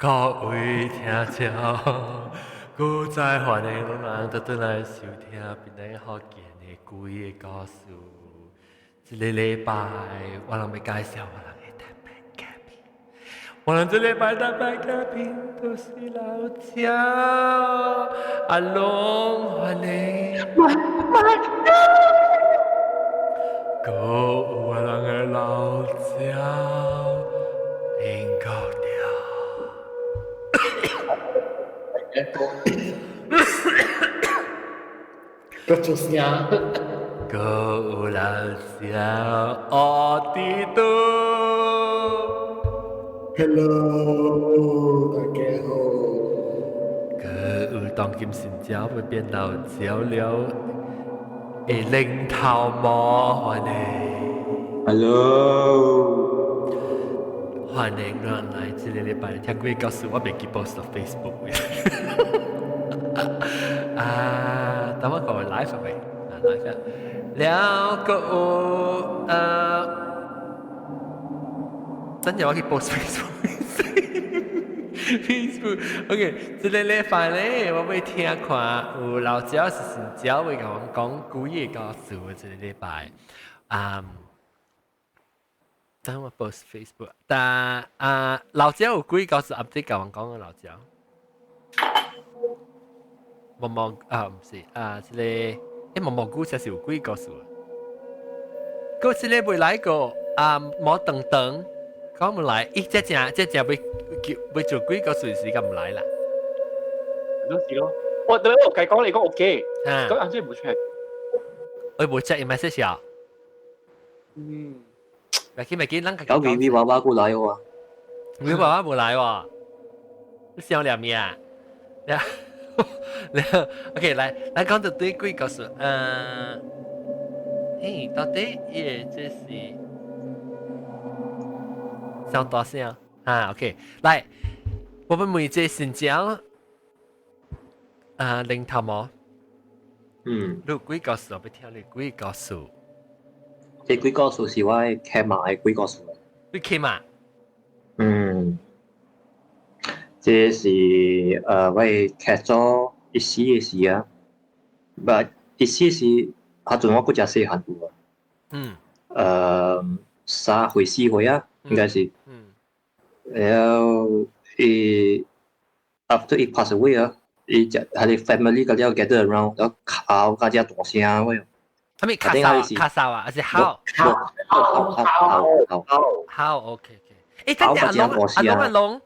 各位听众，古在欢迎侬人都倒来收听闽南福建的鬼的故事。这个礼拜我人要介绍我人的特别嘉宾，我人这礼拜特别嘉宾就是老赵阿龙，欢迎。各有我人的老赵英高调。个做啥？各有老少学地多。Hello，大家好。各有當今新椒會變老椒了的零頭魔歡迎。Hello，歡迎我來這個禮拜聽鬼故事，我未記 post 到 Facebook 等我個 live 係咪？live 了個真係我去 post Facebook。Facebook，OK， 這個禮拜咧，我會聽看有老椒是新椒會甲我講鬼嘅故事。這個禮拜，等我 post Facebook， 但老椒有鬼故事 update 甲我講嘅老椒。毛毛唔是這個毛毛菇才是有鬼故事。嗰這個未來個毛等等。講唔來，這隻要做鬼個隨時咁唔來啦。係咯，我對我計講你講 OK，咁啱先唔會出嚟。我冇 check message 啊。咪見，啷個搞 VV 娃娃過來喎。VV 娃娃冇來喎，你笑兩面啊？OK，來講到對鬼個事，到底這是？上大聲OK， 來，我們每節先講零頭毛。你有幾個數？要聽你幾個數？這幾個數是我開碼嘅幾個數。你開碼？這是我開咗一時嘅事啊，唔一時是嚇仲我嗰隻細漢度啊。3歲4歲啊。應該是，然後after he passed away 啊，佢哋 family 嗰啲 gather around，然後考嗰隻大聲喂。係咪卡哨啊？還是考 ？OK。誒，等陣阿龍，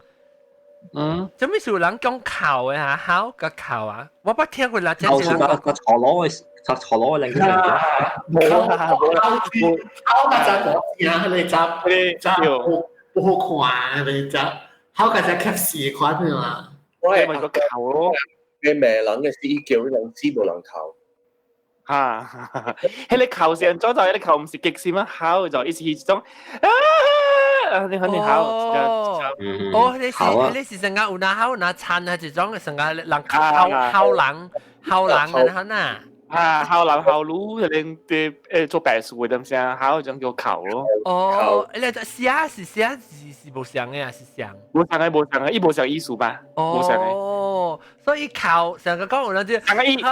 做咩事有人講考嘅嚇？考個考啊？我冇聽過啦，真係講個錯攞嘅。錯攞嘅領嘅，冇啦，考嗰隻國字啊，你執好看，你執考嗰隻 capsi 款嘅嘛。我係問個球咯，你咩人嘅事叫你兩知冇人球？喺你球上咗就你球唔是極閃啊，考就一時種你肯定考。你是成個有拿考拿撐係一種成個人考人啊。考男考女就連做白數嘅咁聲，考就叫球咯。你寫是冇上嘅啊，是上。冇上嘅，一冇上藝術吧。冇上嘅。所以考成個講完就上個藝術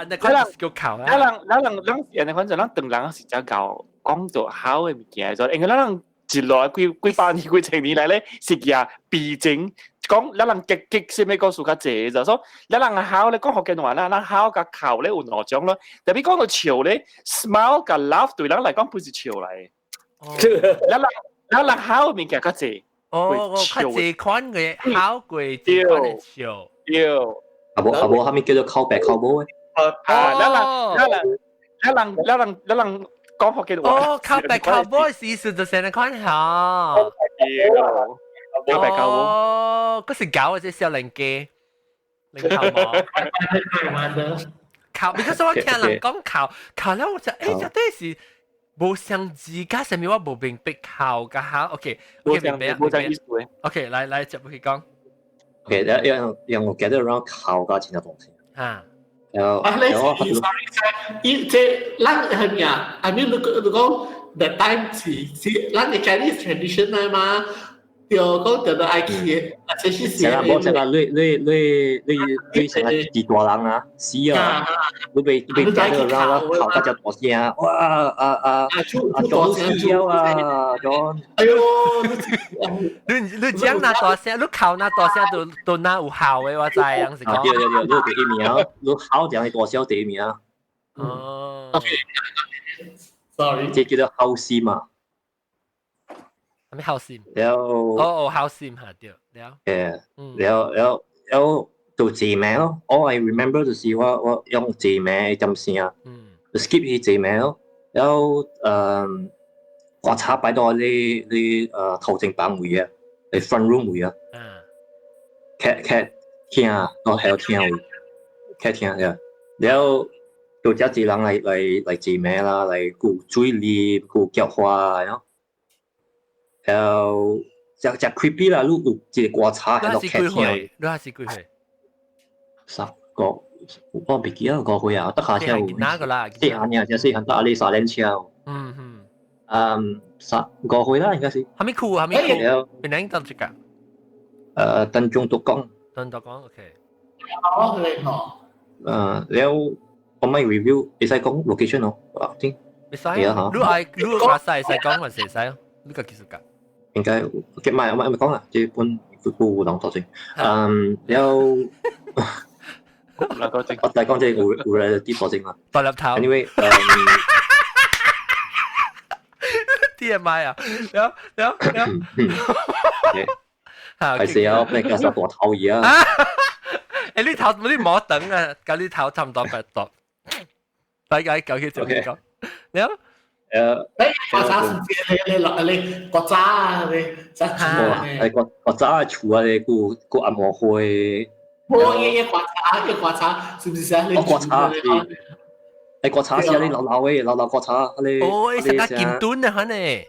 那個叫考啊。人哋反正咱當人是只教講做考嘅物件，就因為咱一來幾百年幾千年來咧，食嘢必整。講咱人極先咩個數較濟就，所以咱人考咧講福建話啦，咱考甲考咧有兩種咯。特別講到笑咧 ，smile 甲 laugh 對咱嚟講不是笑嚟。咱人考物件較濟。較濟款嘅考過濟款嘅笑。阿無下面叫做靠白靠冇嘅。咱人講福建話。靠白靠冇是意思就成日款好。靠白靠冇。嗰時搞嘅即係少年機，零頭毛。靠，你嗰時我聽人講靠咧，我就絕對是冇相字加上面我冇明白靠嘅考。OK， 明白。OK， 來接去講。OK， 讓我 get around 靠嘅前嘅東西。sorry，即係咱係咩啊？I mean，如果 that time 是咱嘅 Chinese tradition 嚟嘛，對，講到愛去，而且是成日冇成日你成日自大人啊，死啊！你被打到啦，頭家就大聲，哇John死啊John！哎呦，你講那大聲，你考那大聲都那有效嘅，我知樣是講。對，你第一名，你考就係大小第一名。哦。sorry， 即叫做考試嘛。係咪考試？แล้ว考試嚇對，แล้ว做字名咯。All I remember 就是我用字名咁先啊。skip 去字名咯。แล้ว掛叉擺到你頭前板位啊，你 front room 位啊。聽啊，我係有聽位，聽嘅。แล้ว做隻字人嚟字名啦，嚟顧水利、顧腳花，喏。只 creepy 啦，你有一個掛叉喺度劇聽。你係幾歲？10個，我唔記得個歲啊，得下車。哪個啦？四眼呀，只四眼得阿你3年車。10個歲啦，應該是。係咪酷？係咪酷？邊兩檔隻㗎？鄧中獨講。鄧中講 ，OK。好佢講。แล้ว我咪 review，你使講 location 咯，先。你使？你話使講還是使？呢個技術㗎。應該嘅唔係講啦，即係本互動作先。แล้ว我大講即係會啲作先啦。獨立頭。Anyway，TMI 啊，有。係時候你加上大頭嘢啊！誒呢頭你冇等啊，咁呢頭差唔多8度。大家講起就講，你啊？國渣是你國渣啊，你真係係國渣嘅厝啊，你個按摩會。一國渣是唔是啊？你國渣係國渣是你老嘅國渣，你。哦，你成個劍墩啊，可能。幾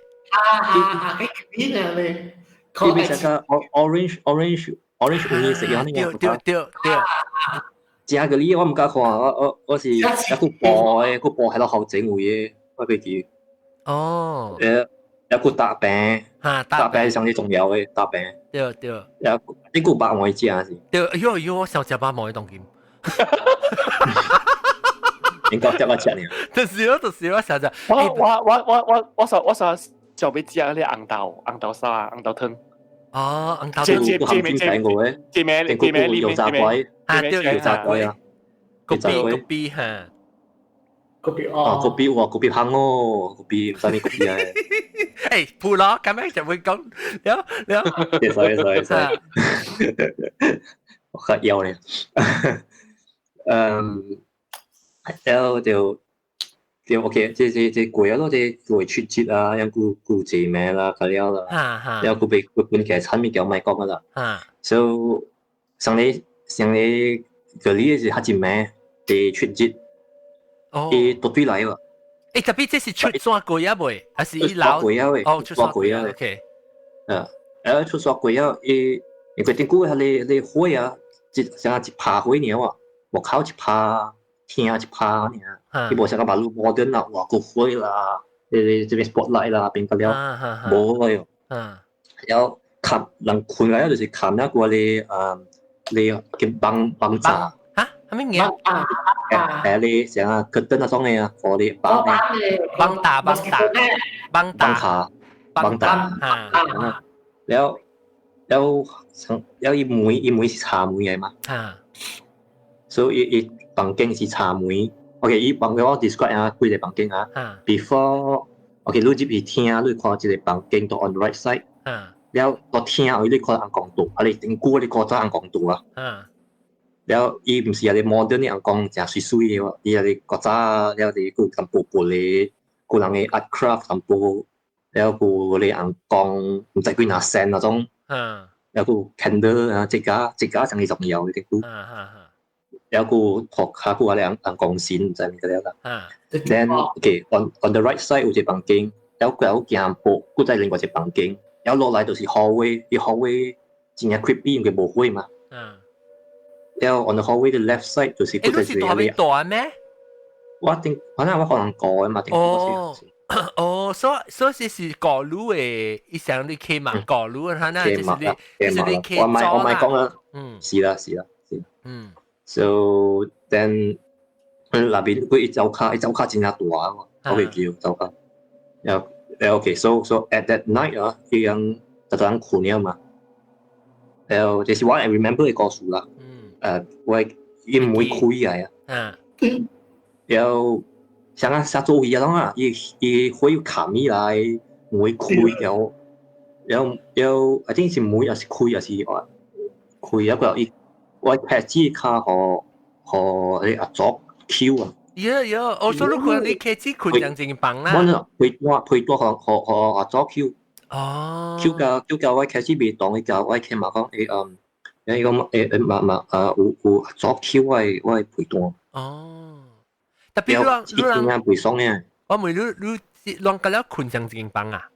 邊啊你？佢邊成個 orange 魚食樣呢個。對。正嗰啲我唔敢看，我是一個布喺度後整位嘅，我俾佢。哦。有個大餅，大餅上啲重要嘅大餅。對。有呢個白梅子啊是。對，喲，我想食白梅當劍。應該點樣食呢？就是我想食。我想就俾食嗰啲紅豆沙、紅豆湯。哦，紅豆湯。姐妹油炸鬼。對，炸鬼啊。個 B 嚇。個 B 香哦，個 B 唔使你個 B 啊。誒，普羅咁樣就會講，你sorry，我黑腰咧。แล้ว就 OK，即貴咯，即會出節啊，有顧字名啦，咁樣啦。แล้ว顧被本嘅產品叫賣講噶啦。so 上你嗰啲是黑字名嘅出節。啲獨對嚟喎。誒，特別這是出刷貴啊未？還是一樓？哦，出刷貴啊 ，OK。出刷貴啊，因為點講你會啊，像一趴會呢喎，我靠一趴，聽一趴呢，你冇像個馬路modern啦，哇個會啦，你這邊 spotlight 啦，變不了，冇個喲。有看人看嘅就是看那個你嘅幫炸。係咩嘢？你成啊 curtain 那種嘅啊，我哋幫打，แล้วอีมุ้ย是茶妹嚟嘛？所以อี房間是茶妹。OK，อี房間我 describe 啊，幾個房間啊。Before OK，你入去聽，你看一個房間到 on the right side。แล้ว到聽，你看紅光度，你頂估你看咗紅光度啊。แล้วอี唔是有啲 modern 啲人講就水水嘅喎，伊有啲國家有啲個咁薄薄嘅，個人嘅 art craft 咁薄，แล้ว個啲人講唔知幾拿 cent 嗰種，有個 candle 啊，即家上係重要嘅啲股，有個學下個啲人講線就係咩嘅啦。Then OK on the right side 有隻房間，有行步，嗰係另外隻房間，有落嚟就是 hallway，啲 hallway 真係 creepy 嘅冇開嘛。แล้ว on the hallway the left side 就是嗰隻係你大咩？我定，反正我可能改嘛，定嗰時。哦，所以是搞路诶，一想你起码搞路啊，那就是你起我咪講啦，是啦，so then 那邊佢一走卡真係大啊，我會叫走卡，OK，so at that night 啊，一樣特登困了嘛，就是我 remember 嘅故事啦，我伊唔會開啊，然後像啊下晝一樣啊，伊會卡咪來唔會開然後 I think 是唔會也是開也是開一個我拍子卡和你阿左 Q 啊。我所以你開始困樣正棒啦。配多和阿左 Q。哦。Q 教我開始未當你教我聽嘛講你講有左 Q 我配多。哦。特別你背爽嘅。我問你啷個了困樣正棒啊？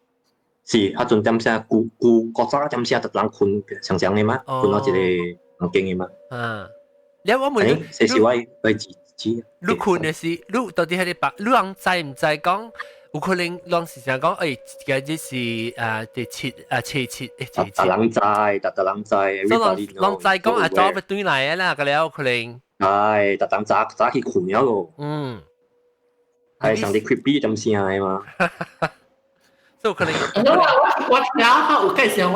是，啊，陣陣時古早陣時特登困上上嘅嘛，困到一個環境嘅嘛。แล้ว我問你，這是我自己。你困嘅時，你到底喺你白，你人知唔知講？有可能人時常講，這是第七，特人知，所以人知講啊，早要對來啦，個了可能。係，特登早去困咗咯。係上啲 creepy 陣時係嘛。所以可能。我聽下有介紹我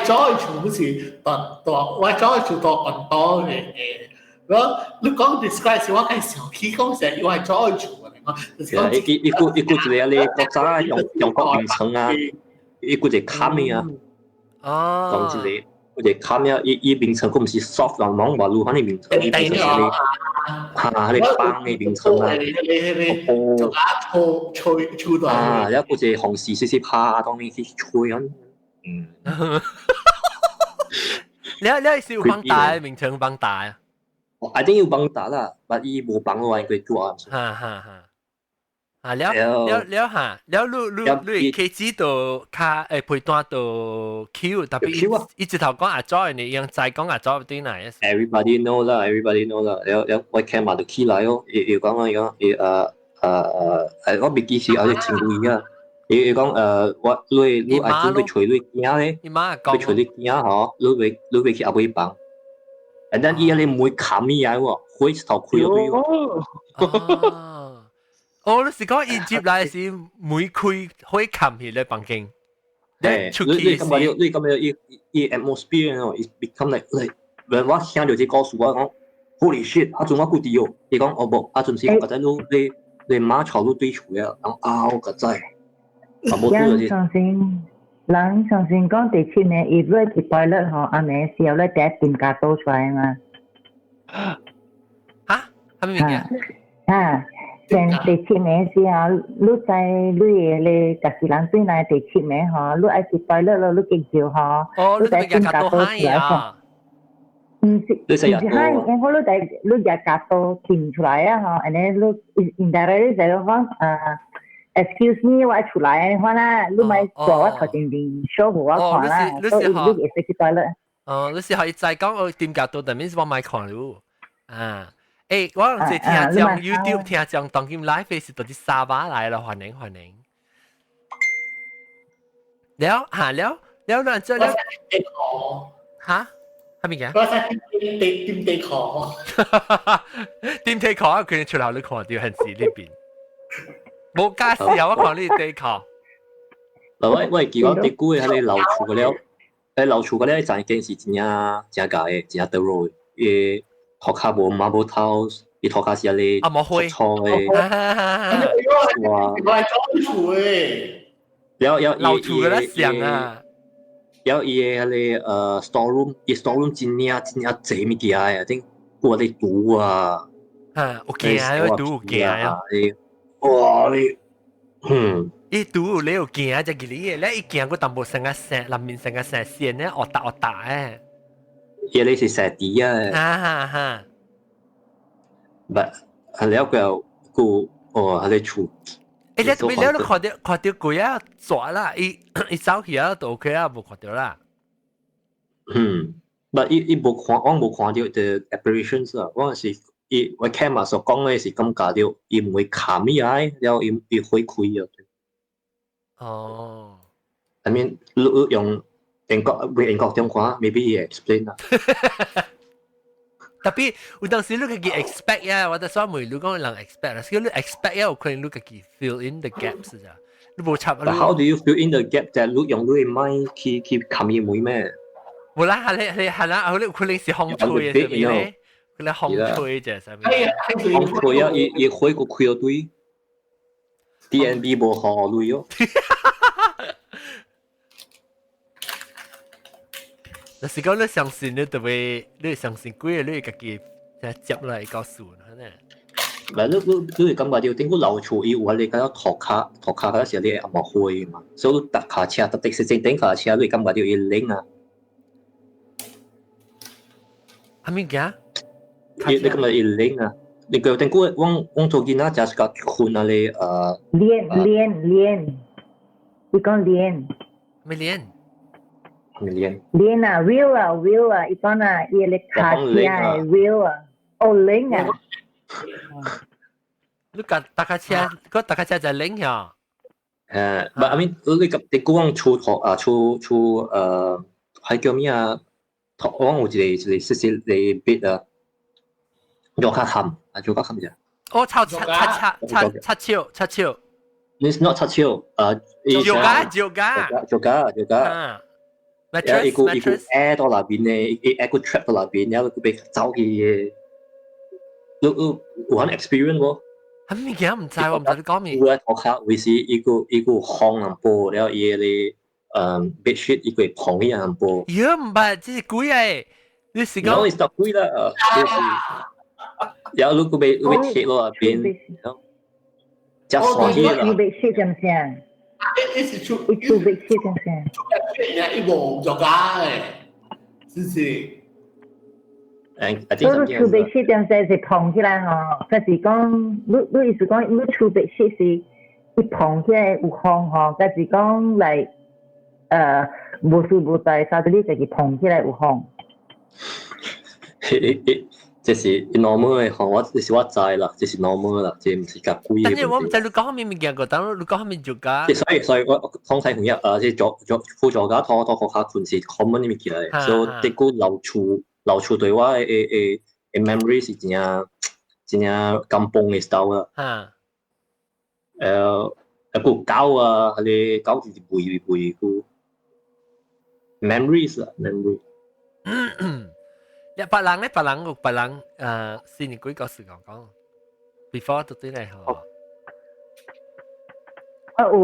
早去處是我早去處到很多嘅。你講 describe 是我介紹，佢講成我早去處嘅。一個一個你國家用國名稱啊，一個就卡咩啊。講之類，個就卡咩？伊名稱佢唔是 soft 人網話路翻啲名稱，伊名稱係你幫嘅名稱啊。就吹到。一個就紅絲少少怕，當你去吹咁。你係要幫大名稱幫大啊？I think 要幫大啦，但伊冇幫嘅話，佢做啊。แล้ว你開始到卡配段到 Q， 特別一直頭講阿 Joy 你樣再講阿 Joy 對哪嘅？Everybody know 啦。แล้ว我聽埋到起來咯，要講我未記住我哋情侶啊。要講我你阿姐佢隨你驚咧，佢隨你驚嗬，你會去阿妹幫。and then 伊你唔會冚咩嘢喎，開始頭開咗佢。你是講伊接來是每開可以冚起來房間。你咁樣伊 atmosphere 哦，伊 become like 我聽到這故事我講 holy shit，阿仲我估啲喎，伊講我冇，阿仲是或者你馬槽都對出啊，我個仔，我冇對咗人相信講第七年伊攞去 toilet 嗬，阿妹時候咧第一點架倒出來嘛。係咪嘅？前第七年時候，你在你特是人對來第七年嗬，你愛去 toilet 咯，你記住嗬，你第一點架倒出來嗬。唔是嗨，我你日架倒填出來啊嗬，and then 你 indirectly 就講excuse me， 我出來，你看啦，你咪做我頭前邊 show 我看啦，所以你會識去對啦。你是可以再講我點解到，但係我咪看了啊。我係聽講 YouTube 聽講當今 live 是到啲沙巴來了，歡迎。แล้วนั่นจะแล้วฮะ係咪嘅？我係點地殼，點地殼佢出嚟你看到係是呢邊。冇加豉油，我講呢地殼。嗱，喂，結果啲菇喺你流出嘅了，流出嘅了，就件事真假嘅，真得咯。頭殼冇馬冇頭，頭殼是你冇灰錯嘅。哇！我係裝住嘅。有流出嘅咧上啊！有嘢你storeroom 真濟物件啊，頂過你賭啊。有驚啊！有賭有驚啊！哇！伊賭你有驚啊！就係你咧，伊驚個淡薄成個石，裏面成個石線咧，惡大誒。嘢你是石地啊！唔係了個喺你厝。你特別了，你看到佢啊抓啦，伊走去啊都 OK 啊，冇看到啦。但伊冇看，我冇看到 the apparitions 啊，我是。我 camera 所講嘅是咁假掉，伊唔會卡咪啊，然後伊會開啊。哦。I mean，你用英國中話 ，maybe 也 explain 啦。特別有當時你自己 expect 啊，或者所以你講人 expect 啦，所以你 expect 有可能你自己 fill in the gaps 咋，你冇插。But how do you fill in the gap？就係你用你嘅麥去冚伊妹咩？冇啦，係啦，佢可能是風吹嘅上面咧，佢哋風吹啫上面。風吹啊，伊開個開咗堆 ，DNB 冇好累哦。但是講你相信你特別，你相信幾個你自己接落嚟告訴佢呢？唔係你感覺到點解樓處要話你咁樣托卡嗰時候你係冇開嘛？所以搭卡車搭的士正卡車你感覺到要拎啊？係咩嘅？你感覺要拎啊？你個點解我做見啊？就係個款啊你練，你講練。咩練？練啊 ，wheel 啊，伊講啊，伊咧卡車係 wheel 啊，哦拎啊。你搭卡車，個搭卡車就係拎呀。but I mean 你講出係叫咩啊？我有一個細細個 bit 啊，做卡冚啫。哦，擦超。It's not 擦超，做㗎。一個 air 到那邊咧，一個 trap 到那邊，然後佢被走去嘅，你有冇 experience 喎？係咩嘅？唔知喎，唔知你講咩。我喺學校會是一個烘人波，然後嘢咧bedsheet 一個蓬起人波。呀，唔係，這是貴誒，你是講？No，係貴啦，然後你被貼落那邊，就爽啲啦。bedsheet 咁先。一直出bedsheet 咁先。一模做假誒，是是。所以出 bedsheet 咁先是蓬起來吼，但是講你意思講你出 bedsheet 是一蓬起來有風吼，但是講嚟無事無代，啥子你自己蓬起來有風。這是 normal 嘅，我知啦，這是 normal 啦，這唔是較貴嘅。但係我唔知你講下面物件個，但係你講下面做假。所以我通常同一即係輔助家拖學校款是 common 嘅物件嚟，所以啲個留處對我嘅 memory 是真係咁崩嘅 style 啊。一個狗啊，你狗是背個 memories 啦 memory。別人有別人先幾個時間講 ，before 到啲嚟嗬。我有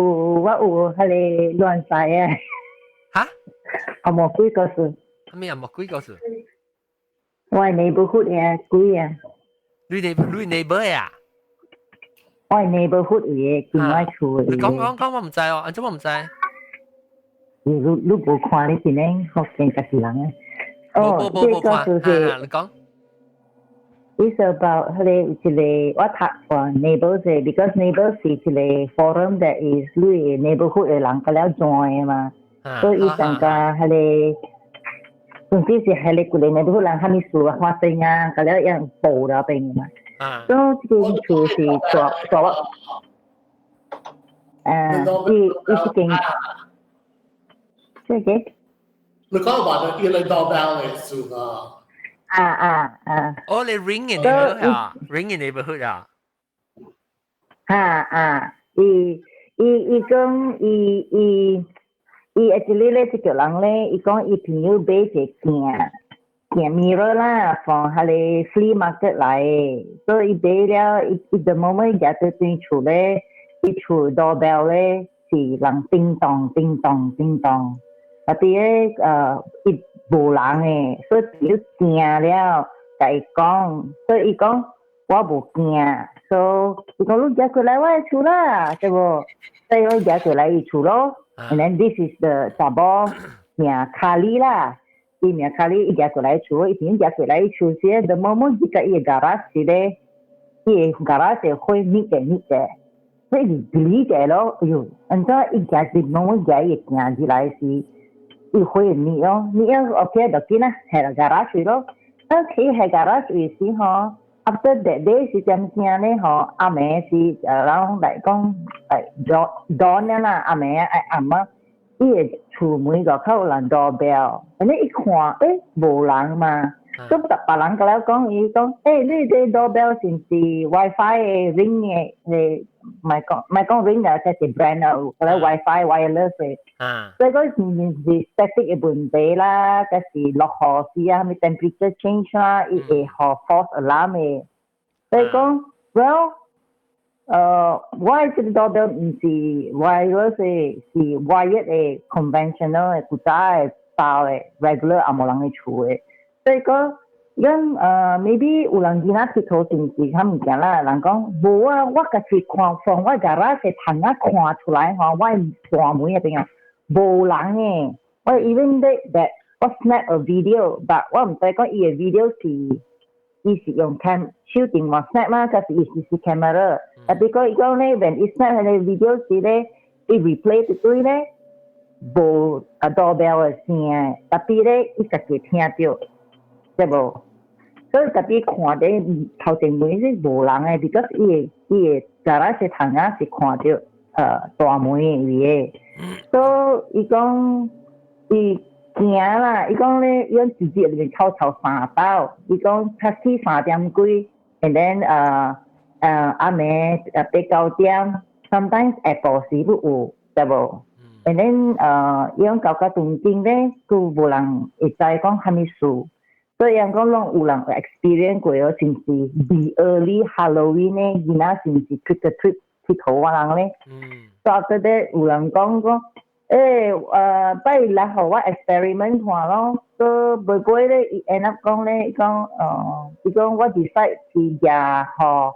係你亂晒啊！嚇？我冇幾個事。咩啊？冇幾個事？我係 neighborhood 嘅幾啊？你 neighbor 啊？我係 neighborhood 嘅境外處嘅。你講我唔知哦，怎麼唔知？你冇看你邊咧福建家己人啊？冇看，你講。It's about 一個我讀過 neighbors 嘅 ，because neighbors 是一個 forum that is 你 neighborhood 嘅人個了 join 嘛，所以上個總之是係你個 neighborhood 人係咪數發生啊，個了樣報了邊嘛，所以這個處是做一間，這個。你講話就要你當 bell 嚟算啊！哦，你 ring in neighborhood 啊 ，ring in neighborhood 啊。伊講actually 咧，這個人咧，伊講伊朋友買一件 mirror 啦，從佢哋 flea market 嚟，所以伊買了，伊 the moment 伊入到轉厝咧，伊厝 doorbell 咧是人叮當叮當叮當。特別咧，伊無人誒，所以伊驚了，甲伊講，所以伊講我無驚，所以伊講你入過來我誒厝啦，對無？所以我入過來伊厝咯。And then this is the 查某名卡里啦，伊名卡里伊入過來厝，伊平入過來伊厝時，the moment 伊甲伊誒 garage 時咧，伊誒 garage 會開密嘅，所以伊理解咯，哎呦，然之後伊入時 moment 伊行起來時。伊會你哦，你要 OK 就見啦，係啦 garage 咯。OK 係 garage 時吼， after that day 是點驚咧？嗬，阿妹是然後嚟講dawn 啦，阿妹暗啊，伊個厝門個口有人 doorbell，安尼一看，無人嘛。咁別人甲咱講，伊講，你這 doorbell 是唔是 WiFi 嘅 ring 嘅？你唔講 ring 嘅，即係 brand 啊，嗰啲 WiFi wireless 嘅。所以講是 static 嘅問題啦，嗰時落雨時啊，咪 temperature change 啦，伊會好 false alarm 嘅。所以講 ，well，我這個 doorbell 唔是 wireless 嘅，是 wired 嘅 conventional 嘅，古早嘅包嘅 regular 阿冇人嘅厝嘅。所以講，maybe 有人見他佚佗是毋是較物件啦？人講無啊，我家己看從我 garage 窗仔看出來吼，我大門那邊啊無人誒。我 even that 我 snap a video，but 我唔知講伊個 video 伊是用手電話 snap 嘛，還是伊是 camera？但係講伊講咧，when 伊 snap 個 video 時咧，伊 replay 一堆咧，無doorbell 嘅聲，特別咧伊家己聽到。對無？所以特別看咧頭前門是無人誒 ，because 伊個 garage 窗仔是看到大門嘅，所以伊講伊驚啦，伊講咧，伊講直接入面臭3包，伊講taxi 3點幾 ，and then 阿暝8-9點 ，sometimes 下晡時都有，對無 ？and then 伊講到中間咧，佫無人會知講蝦米事。所以人講攏有人 experience 過哦，是毋是 be early Halloween 咧？囡仔是毋是 trick or treat 佚佗啊人咧？所以嗰啲有人講不如來互我 experiment 看咯。所以尾咧，伊 end up 講咧，伊講我 decide 是呀，吼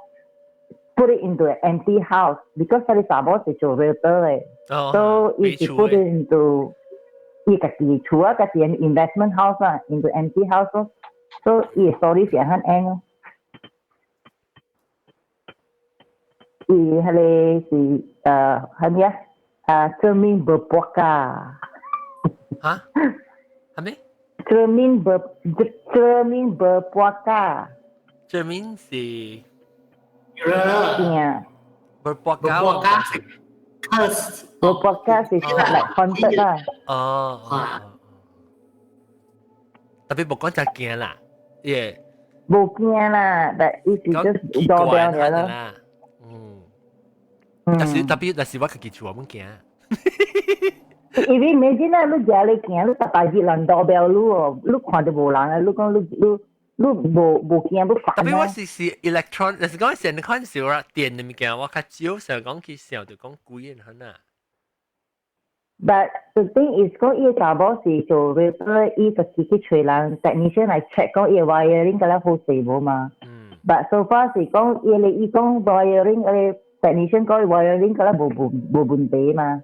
put it into an empty house because 嗰啲查某是做 realtor 嘅，所以伊是 put it into 伊家己厝啊，家己 investment house 啊 ，into empty house 咯，所以伊 story 是很硬咯。伊迄個是係咩啊？cermin berpuaka。哈？係咩？cermin berpuaka。cermin 是。berpuaka。berpuaka 是like haunted 啦。tapi 冇講就驚啦，冇驚啦，但係是 just doorbell 嘅咯。但是我自己厝冇驚。因為imagine啦，你家裡驚，你特大隻人 doorbell 你哦，你看到無人啊，你講你無驚不煩啊。tapi 我是 electron， 但是講成日看少啦，電嘅物件我較少成講去想就講貴嘅很啊。But the thing is 講伊查某是做 realtor， 伊就自己找人 technician 來 check 講伊 wiring 嗰啲好勢無嘛。But so far 是講伊講 wiring 嗰啲 technician 講 wiring 嗰啲無問題嘛。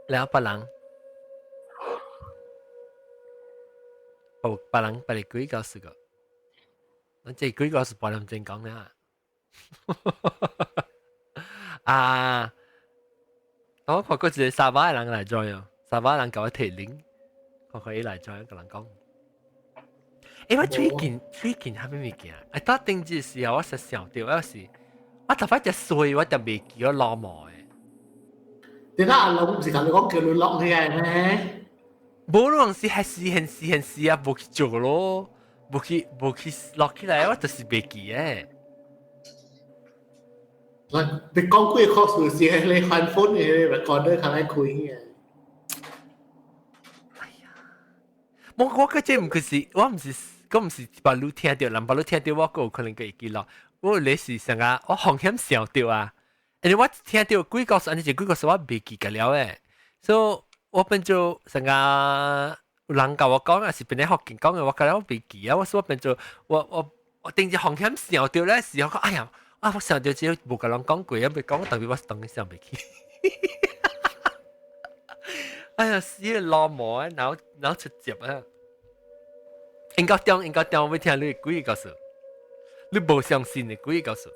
แล้ว別人別你鬼告訴個，我這鬼告訴別人正講啦。我看過一個沙巴的人來 join 哦，沙巴人甲我提領，看伊來 join 個人講，我最近蝦米物件？當定之時候我實想到，我頭髮只衰，我就未記我老毛嘅。點解阿龍唔是同你講叫你落去嘅咩？冇咯，是係試啊，冇去做咯，冇去落起來，我就是未記嘅。你講幾個數字係你handphone嘅 recorder 睇嚟คุย嘅。我嗰隻唔係，我唔是把路聽到，人把路聽到我個可能會記落。我你是成啊，我好險想到啊！因為我聽到幾個數，安尼就幾個數我未記得了誒，所以我變做成啊，有人甲我講啊，是邊啲學健講嘅，我覺得我未記啊，我所以變做我定住好險想到咧時候，哎呀！我想到只冇甲人講過，因為講特別我當時想未起。哎呀，死了老毛啊，腦出接啊！應該當，我聽你幾個數，你無相信嘅幾個數。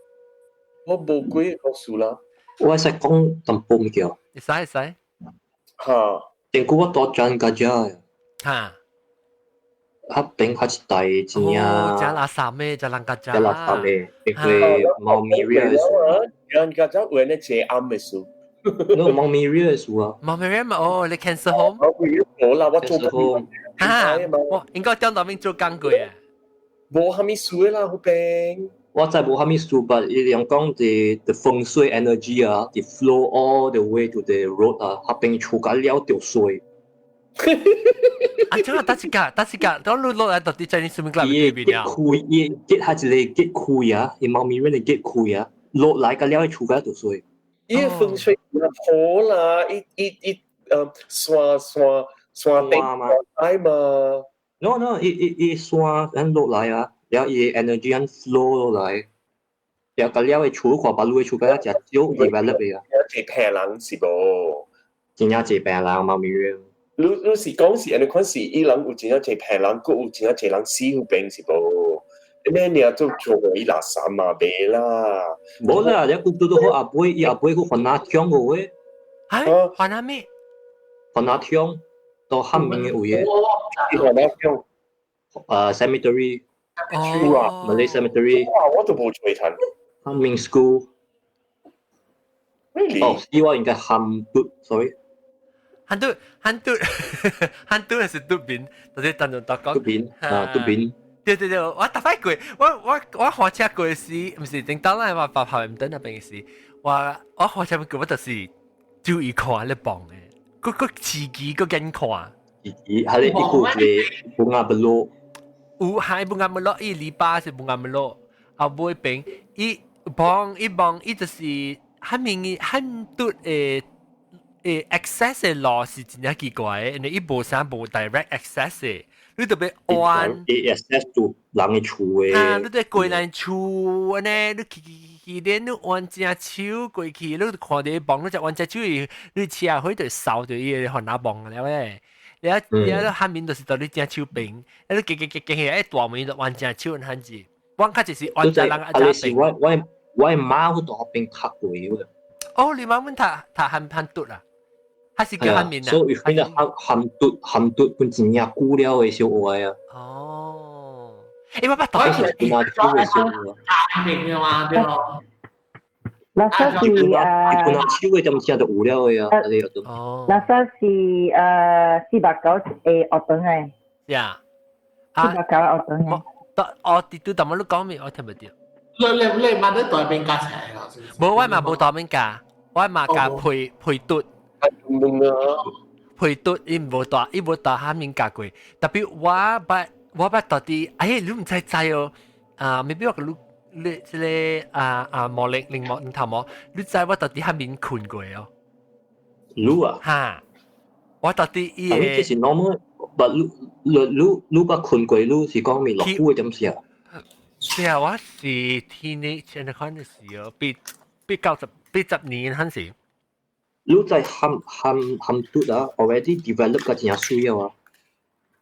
我無幾個數啦。我識講淡薄物件。會使。嚇！政府我多賺家嘅。哈。黑邊開始大一隻哦，加垃圾咩？加人家加。加垃圾咩？因為貓咪熱的樹，人家就為你借暗嘅樹。no 貓咪熱的樹啊。貓咪熱嘛？哦，你 cancel home？我啦，我做 cancel home。啊，我應該將到邊做工過啊？冇蝦米樹啦，好平。我真係冇蝦米樹，but 伊講the 風水 energy 啊，the flow all the way to the road 啊，黑邊厝甲了條水。啊，即係得一格，當你落來到底在你生命裏面邊啊？伊結下一個結開啊，伊貓咪熱嘅結開啊，落來甲了厝甲條水。伊風水啦好啦，山頂嘛，係嘛 ？No，伊山咁落來啊，然後伊 energy 咁 flow 落來，然後甲了嘅厝看把路嘅厝甲一隻少 develop 嘅啊。一平人是無？真正一平人貓咪熱。你是講是安尼款是伊人有真正一平人，佮有真正一人死有病是無？你啊做做伊垃圾嘛袂啦。冇啦，你估到好阿妹，伊阿妹佢換下槍個位，係換下咩？換下槍到黑面嘅位嘅。伊換下槍cemetery，哦 Malay cemetery。哇，我都冇追睇。黑面 school。Really？哦，呢個應該漢都 ，sorry。hantu係嘟邊，或者等陣讀講。嘟邊啊，嘟邊。對，我搭翻過，我開車過時，唔是正當啦，話白跑唔等那邊嘅事，我開車過，我就是注意看你磅嘅，個刺激個緊看。係你一個嘅bunga belok。有係bunga belok，伊禮拜是bunga belok，後尾邊伊磅，伊就是喺面嘅喺嘟access 嘅路是真係奇怪嘅，你伊無啥無 direct access 嘅。你特別彎，access to 人嘅厝嘅。啊，你對過人厝呢，你去連你彎隻手過去，你看到幫你隻彎隻手，你車開就掃到伊個哪幫了咧。你下面就是到你隻手邊，你行一大門就彎隻手咁子，彎卡就是彎隻人一隻邊。我媽好多邊拍過嘅。哦，你媽們他喊嘟啊？還是叫喊面啊？所以佢哋喊嘟本真正古了嘅小愛啊。哦，我把頭係本來古嘅小愛。明嘅嘛，對咯。那時是本來超嘅就唔似係無聊嘅啊，你又都。哦。那時是489學堂嘅。呀。489學堂嘅。我啲都咁樣都講咩？我聽唔到。你買得代邊價錢啊？冇，我嘛冇代邊價，我嘛價配嘟。配嘟伊無大下面價貴，特別我到底，你唔知哦，未必我你即個毛零毛頭毛，你知我到底下面困過哦。你啊？嚇！我到底伊個。即是 normal，但你把困過，你是講咪落雨嘅點事啊？是啊，我是 teenage 嗰陣時哦，10年嗰陣時。你在喊嘟啊 ，already develop 個真需要啊。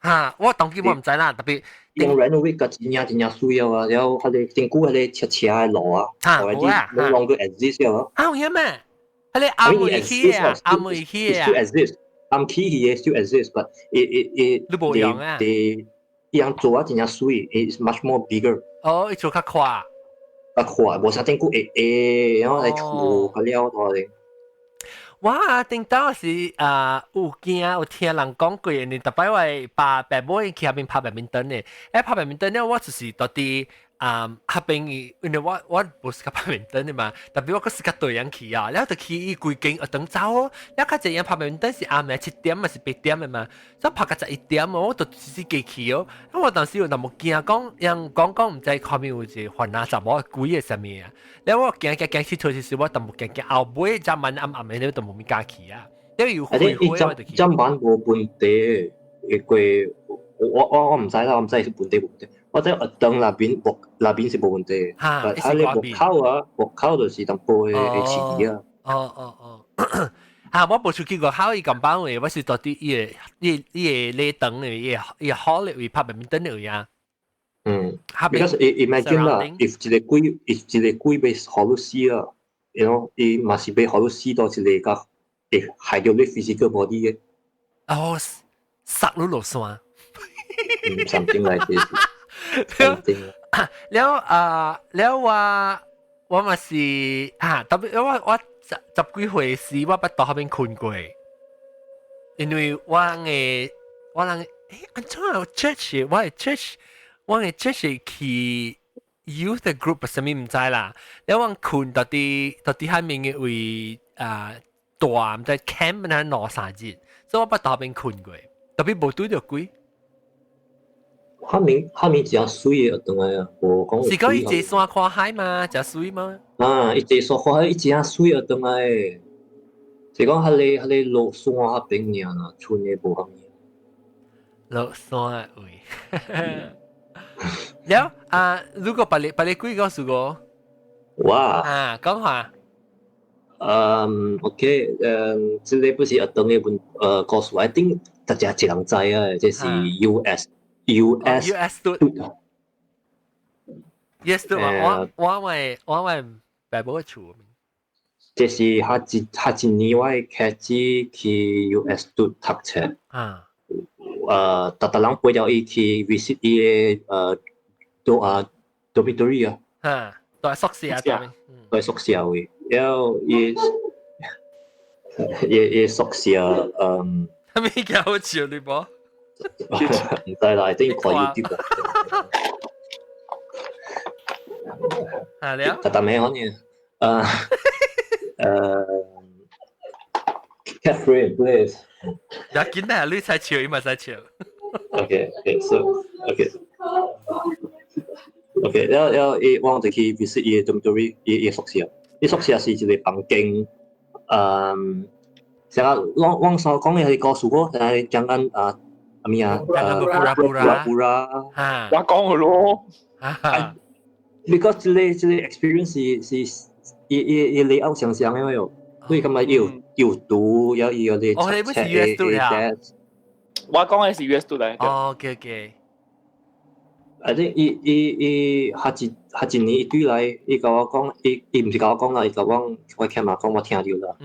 嚇！我當然我唔知啦，特別用 renovate 個真正需要啊，然後佢哋政府佢哋車嘅路啊，already no longer exist 啊。有咩？佢哋啱冇起啊，啱冇起啊。Still exist，啱起嘅 still exist，but你冇用啊。你樣做啊真正需要 ，it's much more bigger。哦，做較快。較快，無啥政府然後嚟處個了我哋。我頂到是有驚有聽人講過，你特別話把爸母去下邊拍badminton嘅，拍badminton咧，我就是到底下邊，因為我唔是個badminton嘅嘛，特別我嗰時個隊人去啊，然後就去伊規間等走，然後佢隻人拍badminton是暗暝7點還是8點嘅嘛，所以拍到11點我就自己過去哦，咁我當時有淡薄驚講，人講唔知後面有一個雲什麼鬼嘅什麼啊，然後我驚去做時我淡薄驚後尾就晚暗嘅你都冇咩假期啊，因為要開會我就去。今晚冇本地嘅我唔知啦，我唔知係本地冇本地。我在等那邊是冇問題，但係你木口就是淡薄嘅刺激啊。我冇出去過考伊咁班嘅，我是到底伊個你等嘅，伊好咧會拍badminton嘅呀。because imagine 啦 ，if 一個鬼被好到死啊，伊嘛是被好到死到一個個會害到你 physical body 嘅。哦，殺佬落山。something like this. แล้ว我嘛是特別我十幾歲時我不到嗰邊困過，因為我嘅安怎church 我嘅 church 去 youth 嘅 group 什麼唔知啦，แล้ว我困到啲下面嘅位大唔知 camp 那攞3日，所以我不到嗰邊困過，特別冇對到鬼。下面只水啊，當然啊，無講。是講伊坐山看海嘛，只水嘛。伊坐山看海，伊只水啊，當然。是講迄個落山迄邊爾啦，村嘅無咁嘢。落山位。แล้ว如果把你幾個數個？哇！講下。OK，這個不是一等嘅故事 ，I think 大家一人知啊，這是 US 都我白冇處。這是下一年我開始去 US 讀冊。特人陪咗伊去 visit 伊嘅dormitory 啊。都係宿舍啊。都係宿舍位，然後伊宿舍咩叫好笑你冇？唔知啦，一定可以啲嘅。了。但係可能Catherine please。有見到你才笑，伊嘛才笑。Okay，so OK， 然後我哋去 visit 伊 dormitory， 伊宿舍，伊宿舍是一個房間，成日網上講嘅係告訴我，係講緊咩啊？布拉，我講嘅咯。Because 這個 experience 是伊layout 想嘅喎，所以咁咪要讀，要啲你不是 US 讀呀？我講嘅是 US 讀嚟。OK。I think 伊下一年伊對來，伊甲我講，伊唔是甲我講啦，伊甲我聽嘛講，我聽到啦。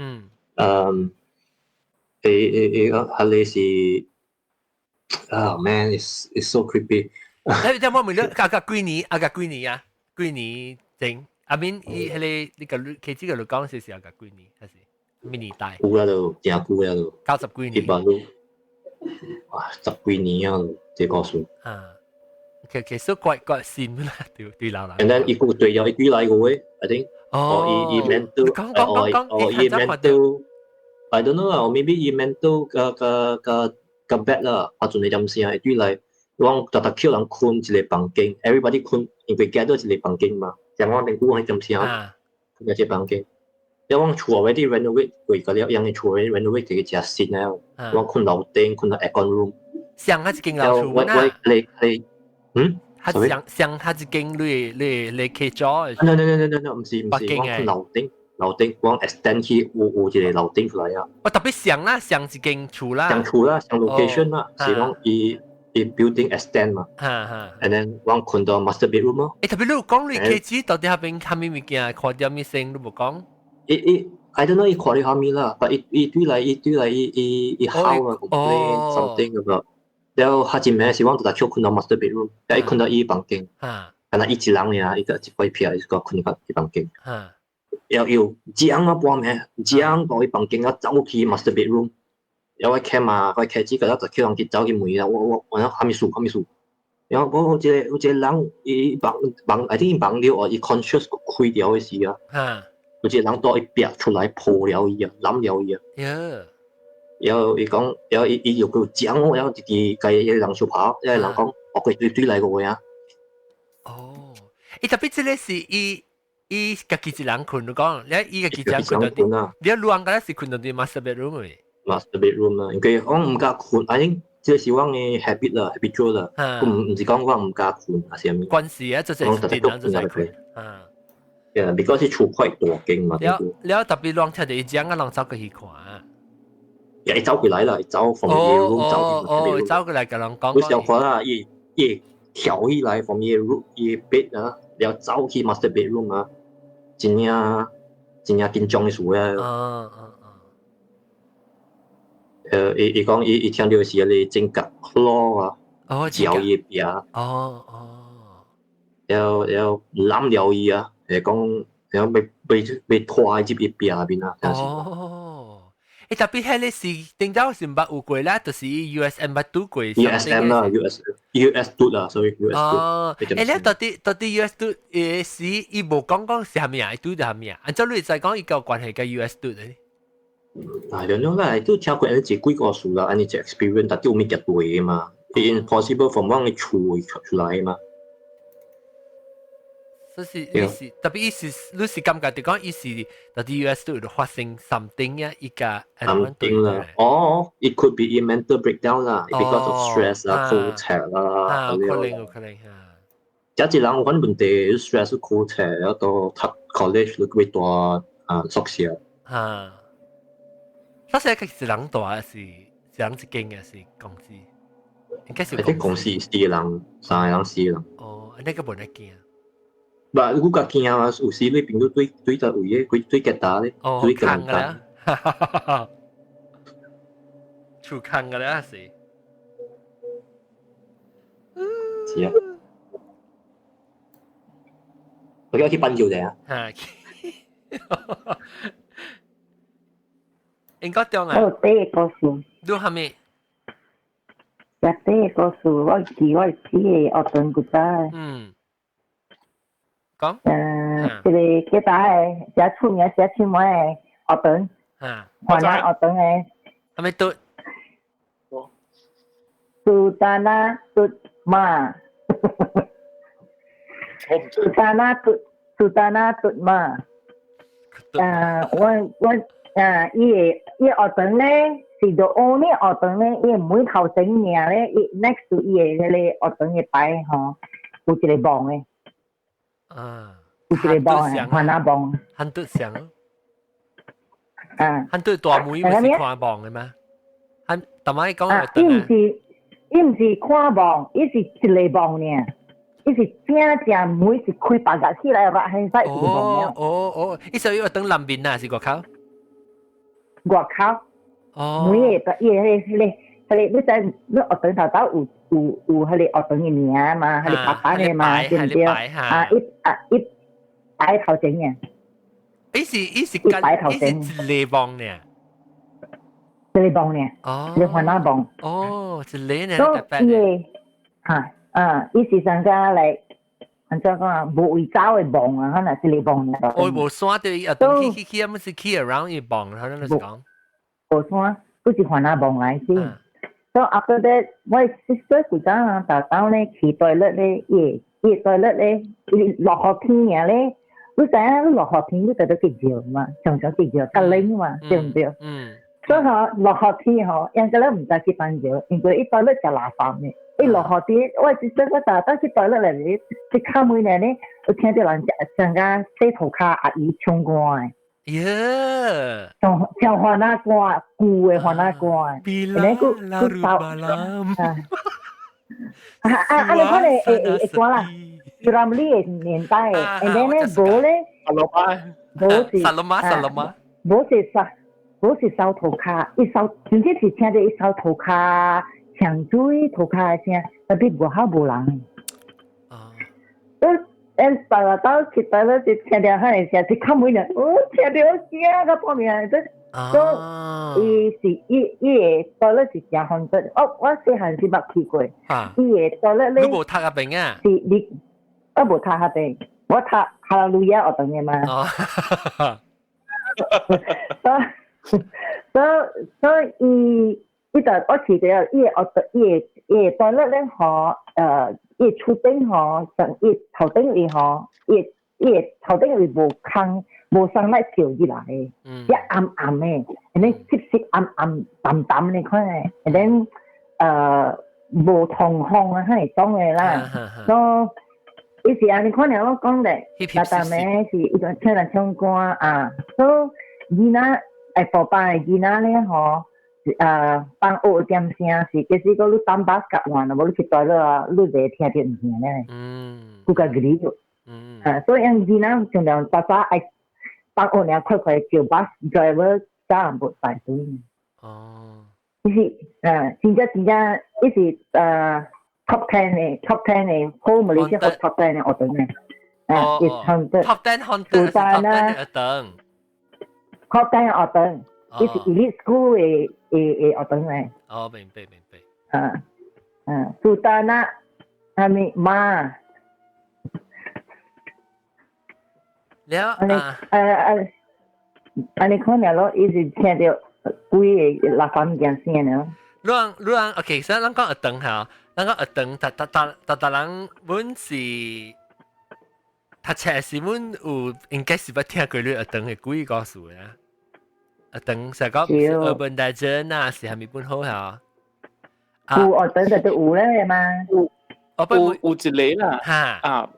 伊下嚟是man it's so creepy。你我問你，幾年啊？幾年整？I mean 伊迄個你其實個講是幾年？還是咩年代？久啦都，真久啦都。90幾年。一般都10幾年啊，這個數。其實怪新啦，對老人。And then 伊個對咗一堆來個位 ，I think。伊 mental，伊 mental。I don't know 啊 ，maybe 伊 mental 個 bad 啦，啊，仲係咁先一堆來，我特叫人困一個房間 ，everybody 困，因為加多一個房間嘛，像我哋講係咁先啊，困一個房間。因為我厝後尾啲 renovate，佢個了，因為厝後尾 renovate 嘅只新啊，我困樓頂，困到 aircon room。上一間樓厝啦。上他一間你起咗。No，唔是，我困樓頂，我 extend 去有一個樓頂出來啊。我特別上啦，上一間厝啦。上厝啦，上 location 啦，是講伊 building extend 嘛。And then 我困到 master bedroom 咯。特別你講你起到底下邊蝦米物件，看點咩聲都冇講。I don't know 伊看你蝦米啦，但伊對來伊好啊 complain something about。然後下一暝是我就叫困到 master bedroom， 然後伊困到伊房間，但係伊一人呀，伊個一塊片，伊個困到伊房間。然後又將啊半暝，將到伊房間啊走去 master bedroom， 然後我開嘛，我開機個就叫人去走去問啦，我蝦米事，然後我有一個人伊房，I think 伊房了哦，伊 conscious 開掉嘅時啊，有一個人到伊壁出來抱了伊啊，攬了伊啊。然後伊講，然後伊又叫講我，然後啲個人小跑，因為人講我佢對來個位啊。特別即係是伊家己一人困，你講，你伊家己一人困到啲，你路人家是困到啲 master bedroom 嘅。master bedroom 啦，因為我唔敢困，I think 這是我嘅 habit 啦 ，habitual 啦，唔是講我唔敢困，還是咩？關係啊，就是啲人就係困。because 係厝塊大間嘛。了特別亂聽到伊講啊，人走過去看。伊走過來啦，伊走 from 伊 room 走過來甲人講。有時候看啦，伊跳起來 from 伊 room 伊 bed 啊，然後走去 master bedroom 啊，真正緊張嘅事啊。伊讲伊听到是咧正甲 claw 啊，咬伊边啊，要揽了伊啊，讲要被拖入伊边啊边啊，特別係你是定到是捌有過啦，就是 USM 捌拄過 USM 啦，US 嘟啦，所以 US 嘟。咧到底 US 嘟是伊無講是係咩啊？嘟就係咩啊？按照你就講伊個關係跟 US 嘟咧。兩種啦，都聽過人自己個數啦，安尼只 experience，但都未夾對嘅嘛，impossible from 我嘅出來嘛。所以意思特別意思，你是感覺就講意思，到底 US 都有發生 something 啊，一個 something 啦。it could be a mental breakdown 啦，because of stress 啦、cold 啦，可能嚇。有一人有可能問題 stress、cold แล้ว到讀 college 你會多宿舍。宿舍係是人大是人一間嘅是公司，應該是公司4人、3人、4人。那個冇得驚。But 如果驚啊，有時你朋友對就位嘅，對吉他咧，對個人單。出坑㗎啦是。是啊。我而家去搬橋嚟啊。應該點啊？我第一個數。都係咩？第一個數，我知嘅，我等佢仔。講，這個吉他嘅，寫出名寫出名嘅學堂，華南學堂嘅，係咪讀？Sultana Tutma， Sultana Tutma， 伊學堂咧是到歐呢學堂咧，伊每頭整嘢咧，伊 next to 伊嘅咧學堂嘅牌吼，有一個磅嘅。有一個磅嘅，華南磅。很多像。很多大妹咪是看磅嘅咩？很，但係講伊唔是看磅，伊是一個磅呢。伊是正妹是開白格起來，把現在一個磅了。伊所以要等南邊啊，是外口。外口。妹個伊你知你學堂頭頭有迄個學堂嘅名嘛，迄個白板嘅嘛，對唔對？一擺頭前嘅。伊是一個磅呢。一個磅呢？一個華南磅。一個呢？所以伊是上加嚟，安怎講啊？無為走嘅磅啊，可能一個磅呢。無山對伊，等去，唔是去 around 一磅，可能就是講。無山，都是華南磅來先。So after that，我 sister 佢講啊，豆咧去toilet咧，伊 toilet 咧，落雨天嘅咧，你知影你落雨天你就得結尿嘛，常常結尿，較冷嘛，對唔對？所以落雨天人家咧唔使去搬尿，因為伊 toilet 就垃圾嘅。伊落雨天，我 sister 個豆去 toilet 嚟咧，一開門嚟咧，我聽到人上間洗頭卡阿姨唱歌嘅。唱華南歌，舊嘅華南歌。Bila lalu malam。你可能會講啦，Ramli 嘅年代嘅，然後咧冇咧，冇是掃頭卡，伊掃，總之是聽到伊掃頭卡，搶水頭卡嘅聲，特別外口無人。到去到了就聽到佢哋聲，就開門啦，聽到聲個旁邊都，伊到了是正方便。我細漢時捌去過，伊到了咧。你冇讀下邊啊？是你，我冇讀下邊，我讀哈利路亞學堂嘅嘛。所以伊就我去到伊到了咧伊厝頂上伊頭頂伊伊頭頂伊無空無生來照入來嘅，一暗暗嘅，然後色暗暗淡淡嘅款嘅，然後無通風啊，係種嘅啦。所以伊是安尼可能我講咧，但係是伊種聽人唱歌啊，所以囡仔下晡嘅囡仔咧放學點聲是，其實個你等巴士夾完啦，無你去toilet啊，你袂聽到唔聽咧。佢個嗰啲，所以人囡仔盡量早早愛放學咧，快快叫巴士 driver 早唔帶水。真正伊是top 10的 top 10的好馬來西亞 top 10的學堂嘅，is top 10 Haunted 是 top 10的學堂 top 10嘅學堂，伊是 elite school 嘅學堂嘅。哦，明白。蘇丹啊，係咪媽？了安尼看了咯，伊是聽到幾個立法物件聲咯。你 OK， 所以咱講學堂嚇，咱講學堂，大人阮是讀冊時阮有應該是捌聽過你學堂嘅幾個故事啦。學堂成個 Urban Legend 啊，是係咪本好嚇？有學堂就有咧嘛。有一個啦，啊，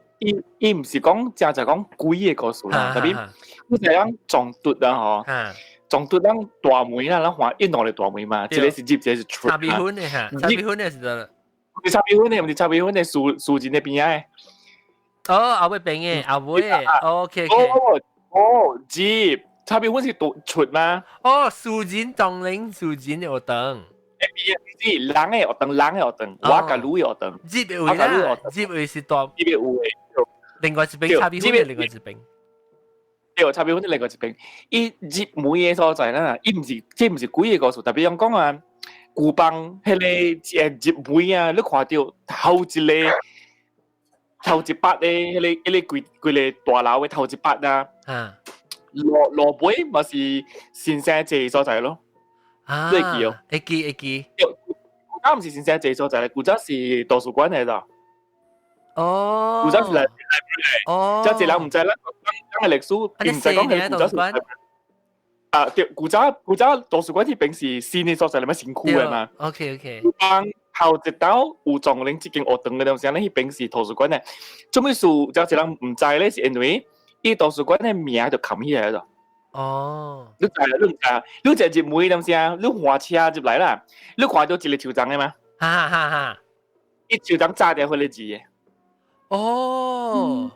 伊唔是講就講幾個故事啦，特別你係講撞突啊嗬。撞到咱大梅啦，咱話一兩個大梅嘛，一個是接，一個是出。插鼻粉嘅嚇，插鼻粉嘅是得。唔是插鼻粉嘅，唔是插鼻粉嘅，樹前那邊嘅。哦，後尾邊嘅，後尾。OK。哦，接，插鼻粉是出嗎？哦，樹前當領樹前嘅學堂。是人嘅學堂，我甲女嘅學堂。接位啦，接位是大。接位嘅。另外一邊插鼻粉嘅另外一邊。對，差別好啲另外一邊，伊熱門嘅所在啦，伊唔是即唔是幾個故事，特別講啊，古邦迄個熱門啊，你看到頭一八咧，迄個規個大樓嘅頭一八啊，落尾咪是先生這所在咯，你記哦？會記。古早唔是先生這所在，古早是圖書館嚟㗎。哦，古早是嚟，即係人唔知啦。講嘅歷史，唔使講係古早是。啊，對，古早圖書館呢邊是新嘅所在，你咪新區嘅嘛。OK。當後一道有撞領接近學堂嘅東西，呢邊是圖書館嘅。做咩事？就係人唔知咧，是因為呢圖書館嘅名就冚起來咗。哦，你就入門東西啊，你換車入來啦，你看到一個球場嘅嘛？哈，一球場炸掉佢哋字嘅。哦，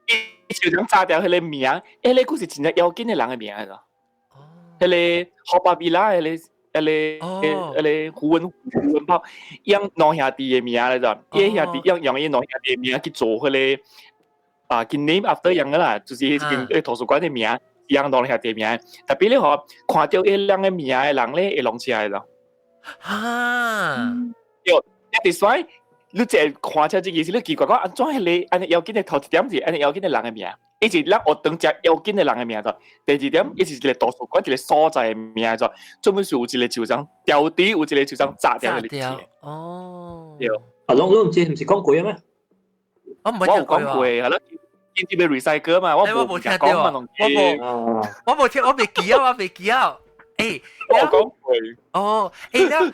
伊就想炸掉迄個名，迄個是真正要緊嘅人嘅名嚟咯。迄個好巴比拉，迄個胡文豹，用兩兄弟嘅名嚟咗。伊兄弟用伊兩兄弟嘅名去做迄個啊，叫 name after 樣嘅啦，就是間圖書館嘅名，用兩兄弟嘅名。特別你可看到伊兩個名嘅人咧，會攏起來咯。對，一直衰。你只看出這件事，你奇怪講安怎係你安尼要緊嘅頭一點是安尼要緊嘅人嘅名，伊是咱學堂只要緊嘅人嘅名咗。第二點，伊是一個圖書館一個所在嘅名咗。做咩事有一個球場掉底，有一個球場炸掉嘅歷史。哦。對。啊，你唔知唔是講過咩？我冇講過，係咯。見啲被 recycle 嘛，我冇聽到啊。我冇聽，我未記啊。誒，我講過。哦，誒，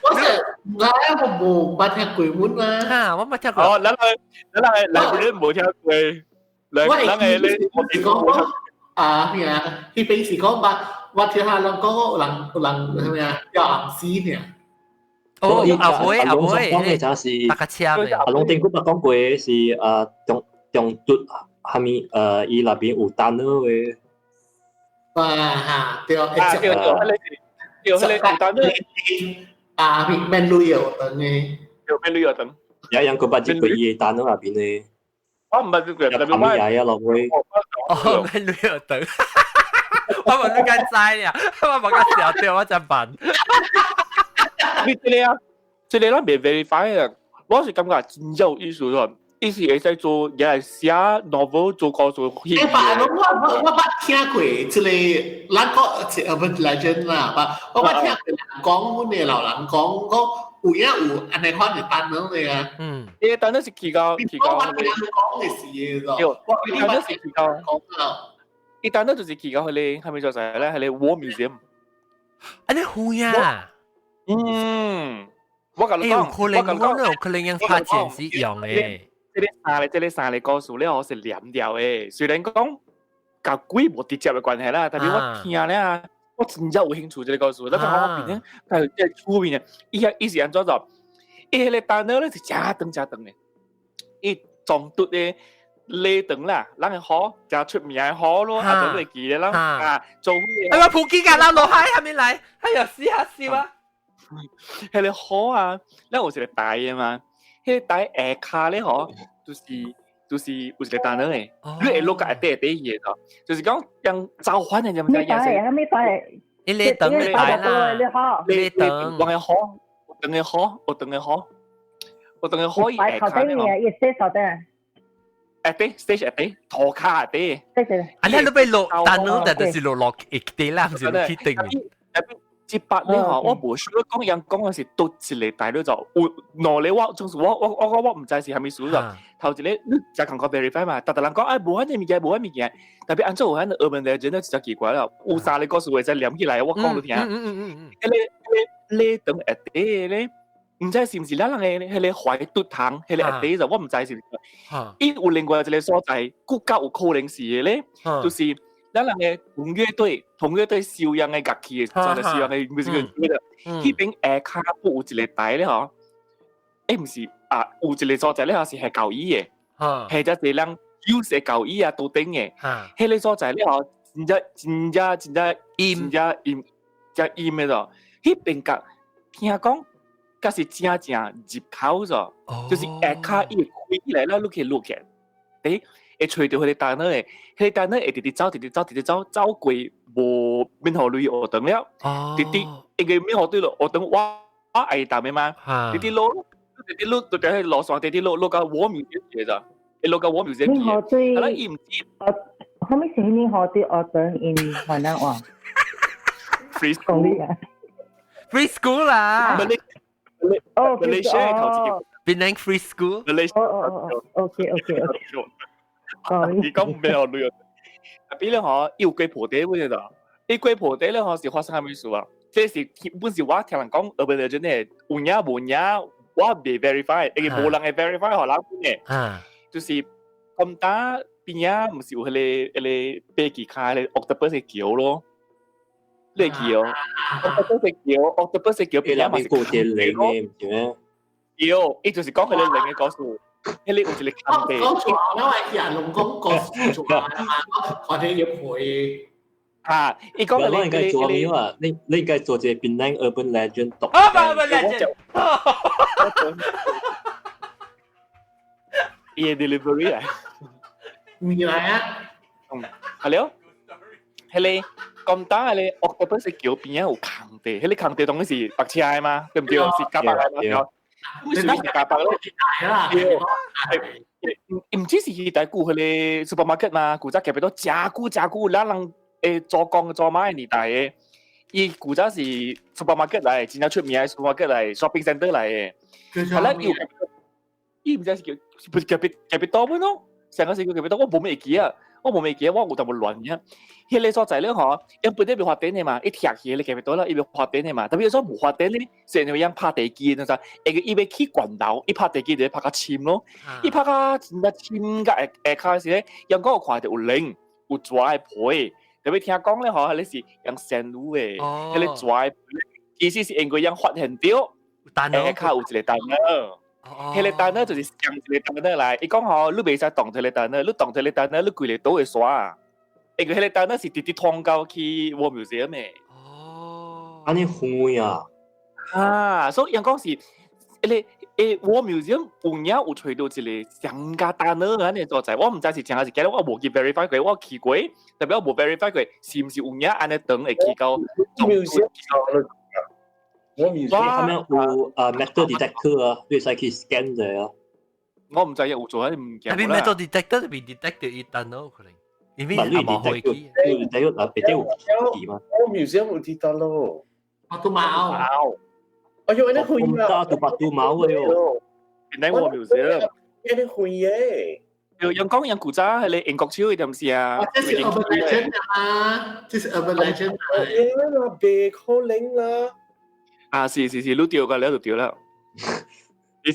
我冇聽過滿啦。嚇，我冇聽過。哦，咱係冇聽過。咱係你，我是講啊咩啊？佢平時講我聽下人講人咩啊？有暗示呢。哦，阿妹，講嘅就係搭架車嘅。阿龍定古白講過是中卒係咪伊那邊有單嘅。對，啊，咩旅遊等嘅，咩旅遊等，有人佢把隻鬼嘢單喺入邊咧，我唔係佢，有冚嘢啊落去，哦，咩旅遊等，我問你間齋啊，我問間時候對我陣辦，你這裡啦未 verify 啊，我是感覺真有意思咯。伊是會使做也係寫 novel 做故事。我捌聽過，即係咱講即係 urban legend 啦，我捌聽過講，阮哋老人講有安尼款嘅單咯嚟啊。呢單都是奇高。我聽講嘅事嘅咯。呢單都是奇高。呢單都就是奇高，佢哋係咪就係咧？係你 War Museum。安尼會啊？我講你講，可能用拍錢是用嘅。這裡三個故事咧，我是連掉嘅。雖然講甲鬼無直接嘅關係啦，但係我聽咧，我真正有興趣這個故事。那個我邊咧，係即係出面嘅，伊是安怎做？伊個單咧是假長嘅，伊撞到嘅禮堂啦，咱嘅河就出名嘅河咯，啊都會記得啦，啊做咩？係話普吉㗎啦，落海係咪嚟？係又試下笑啊！迄個好啊，咱有一個台嘅嘛，迄個台下骹咧吼，就是有一個單人誒，你會落個底嘢咯，就是講讓召喚人哋唔知嘢先。咩台？一列等你台啦，你等嘅好，等嘅好，我等嘅好，我等嘅好伊下骹咧吼。一些手的。下底 stage 下底，塗骹下底。啊，你都俾落單人，但係是落一地啦，唔是落起頂面。接八咧吼，我無想講人講嘅是倒一個大咧就有兩咧，我總是我唔知是係咪數咗。頭一個你就講個 verify 嘛，但係人講誒無迄個物件，無迄物件，特別按照有迄個urban legend 咧就奇怪啦，有啥咧個數會再連起來，我講你聽。你等下底咧，唔知是唔是咱人嘅迄個懷肚湯，迄個下底就我唔知是。伊有另外一個所在，更加有可能是嘅咧，就是。咱人嘅同樂隊收養嘅樂器，就係收養嘅 music 嘅，迄邊下骹有一個台咧嗬，唔是啊，有一個所在咧嗬是係舊椅嘅，係只係人有些舊椅啊都頂嘅，迄個所在咧嗬，真正音嘅咯，迄邊個聽講，嗰是正入口咗，就是下骹伊開起來啦，你可以錄嘅，會吹到佢哋單咧，佢哋單咧會直直走過無免何類學堂了，直直應該免何對咯，學堂我係單咩嘛，直直路，就喺路上直直路到我廟嘅咋，路到我廟嘅。你學對，係啦，伊唔知。後尾是你學對學堂 in 河南話 ？Free school 啦。哦，Malaysia 頭先。Penang Free School。哦，OK。你講唔咩學類啊？特別咧嗬，要龜婆地嗰啲啦，啲龜婆地咧嗬是發生喺咩事啊？即係本時我聽人講，urban legend 咧有影冇影，我未 verify，因為冇人係 verify 學冷嘅，就是咁打邊啊，唔是有迄個飛機卡咧 octopus 嘅橋咯，呢橋 octopus 嘅橋邊啊嘛是過電靈嘅，唔知咩？橋，伊就是講佢哋靈嘅故事。迄個有一個坑地，講錯啦，因為人龍講個錯啦，我哋要賠。啊，伊講你應該做咩啊？你應該做隻 Penang Urban Legend 讀。Urban Legend。伊 delivery 啊？唔係啊。Hello，迄個咁打迄個 octopus 橋邊有坑地，迄個坑地當然是白車嘛，對唔對？是假白嘅嘛。你是假白咯？唔知是喺古佢哋 supermarket 嘛，古早夾俾到假古，咱人做工做買年代嘅，伊古早是 supermarket 嚟，真正出名嘅 supermarket 嚟 shopping centre 嚟嘅。係啦，伊唔知是叫夾俾多咩咯？成個是叫夾俾多，我冇咩記啊，我有淡薄亂嘅。迄個所在咧嗬，因本來要發電嘅嘛，一踢起你夾俾多啦，伊要發電嘅嘛，特別有時候冇發電咧，成日樣拍地機嗰陣，伊要起管道，伊拍地機就拍較深咯，伊拍較真係深嘅下骹時咧，人講有看到有靈，有蛇皮，特別聽講咧嗬，你是用仙女嘅，迄個蛇皮，意思是因為人發現到下骹有一個蛋咯。迄個蛋咧就是上一個蛋咧來，伊講吼，你袂使動這個蛋咧，你動這個蛋咧，你規個島會刷。因為迄個蛋咧是直直通到去War Museum嘅。哦，安尼遠啊！啊，所以人講是，War Museum 有影有吹到一個上加蛋咧安尼所在，我唔知是真還是假，我冇去 verify 過，我去過，特別我冇 verify 過，是唔是有影安尼等會去到 Museum？他們有metal detector 啊，你使去 scan 咗啊。我唔知有做喺唔見。但係 metal detector 就變 detect 一單咯，可能。因為你冇開機，你睇到別啲有機嘛？我 museum 有睇到咯。我都冇。哎呦，你會啊？都冇嘅喲。原來我 museum。你會嘅。人講人古早係你英國超嘅點事啊？這是 urban legend 啊，這是 urban legend 啊。別可能啦。啊，是，你掉㗎，你喺度掉啦。是，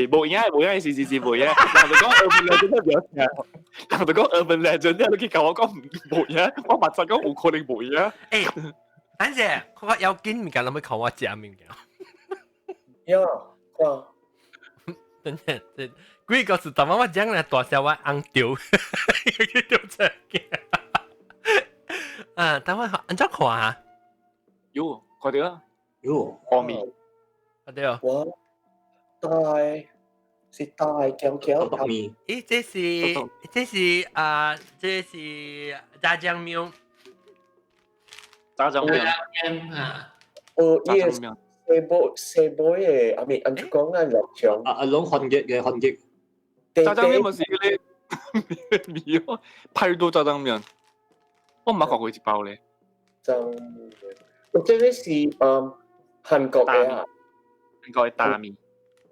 冇影，是，冇影。人哋講 urban legend 都有嘅，人哋講 urban legend，你去教我講冇影，我馬上講有可能冇影。誒，等陣，佢有見唔夠，諗起講我食面嘅。呀，哇！等陣，幾個是怎麼我講咧？大小我紅掉，掉出嘅。啊，等我按照看下。有，看到啦。哟，阿咪，对哦。哇，是大強強豆米。咦，這是炸醬麵。炸醬麵啊，炸醬麵。細波嘅，阿咪按住講啊，落場。攏韓劇。炸醬麵咪是嗰啲麵咯，派到炸醬麵。我唔係學過一包咧。炸麵，我這個是韓國嘅啊。韓國嘅大麵。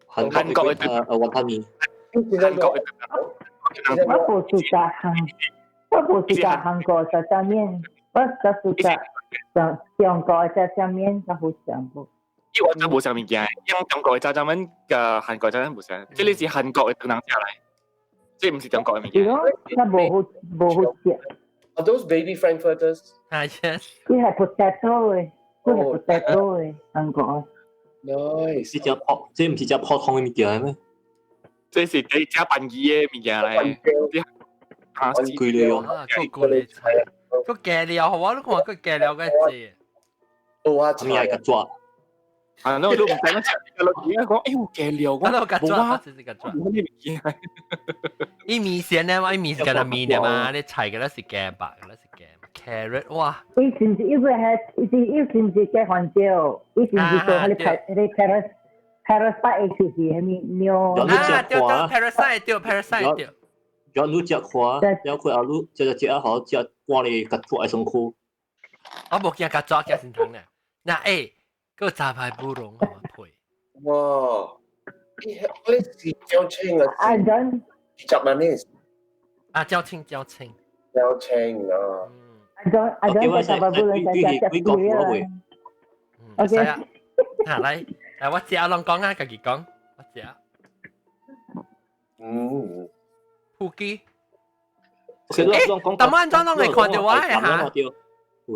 韓國嘅雲吞麵。韓國嘅。我不是炸韓國炸醬麵，我就是炸中國炸醬麵，就好上不。因為我真冇上面嘅，因為中國嘅炸醬麵嘅韓國炸醬麵冇上，即係你是韓國嘅東南亞嚟，即係唔是中國嘅麵。那冇好食。Are those baby frankfurters? Yes。佢係 potato 嘅，韓國。Nice。即唔是只普通嘅物件咩？即是你加檳嘅物件嚟。貴料啊，個你菜，個芥料好啊，你看個芥料嘅字。我咩係個抓？啊，你都唔使乜食，你而家講，哎呦芥料，我冇啊，這是個抓。冇啲物件。伊米線咧，我伊米是個米嘅嘛，你菜嘅咧是芥白嘅咧是芥 carrot 哇。以前是因為嘅番椒，以前是做嗰啲 parasite 就是係咪鳥？啊，對 parasite 對 parasite 對。有你食花，有佢阿你食好食，我哋夾住愛上苦。我冇見夾抓夾先通咧。嗱嗰個炸排布龍係嘛配？哇！你是椒青啊？啊真。Japanese。啊，椒青。椒青啊。I don't get炸排布龍食嘢。OK。嚟，我食阿龍講啊，自己講，我食。普基。但晚裝攏會看到我嘅嚇，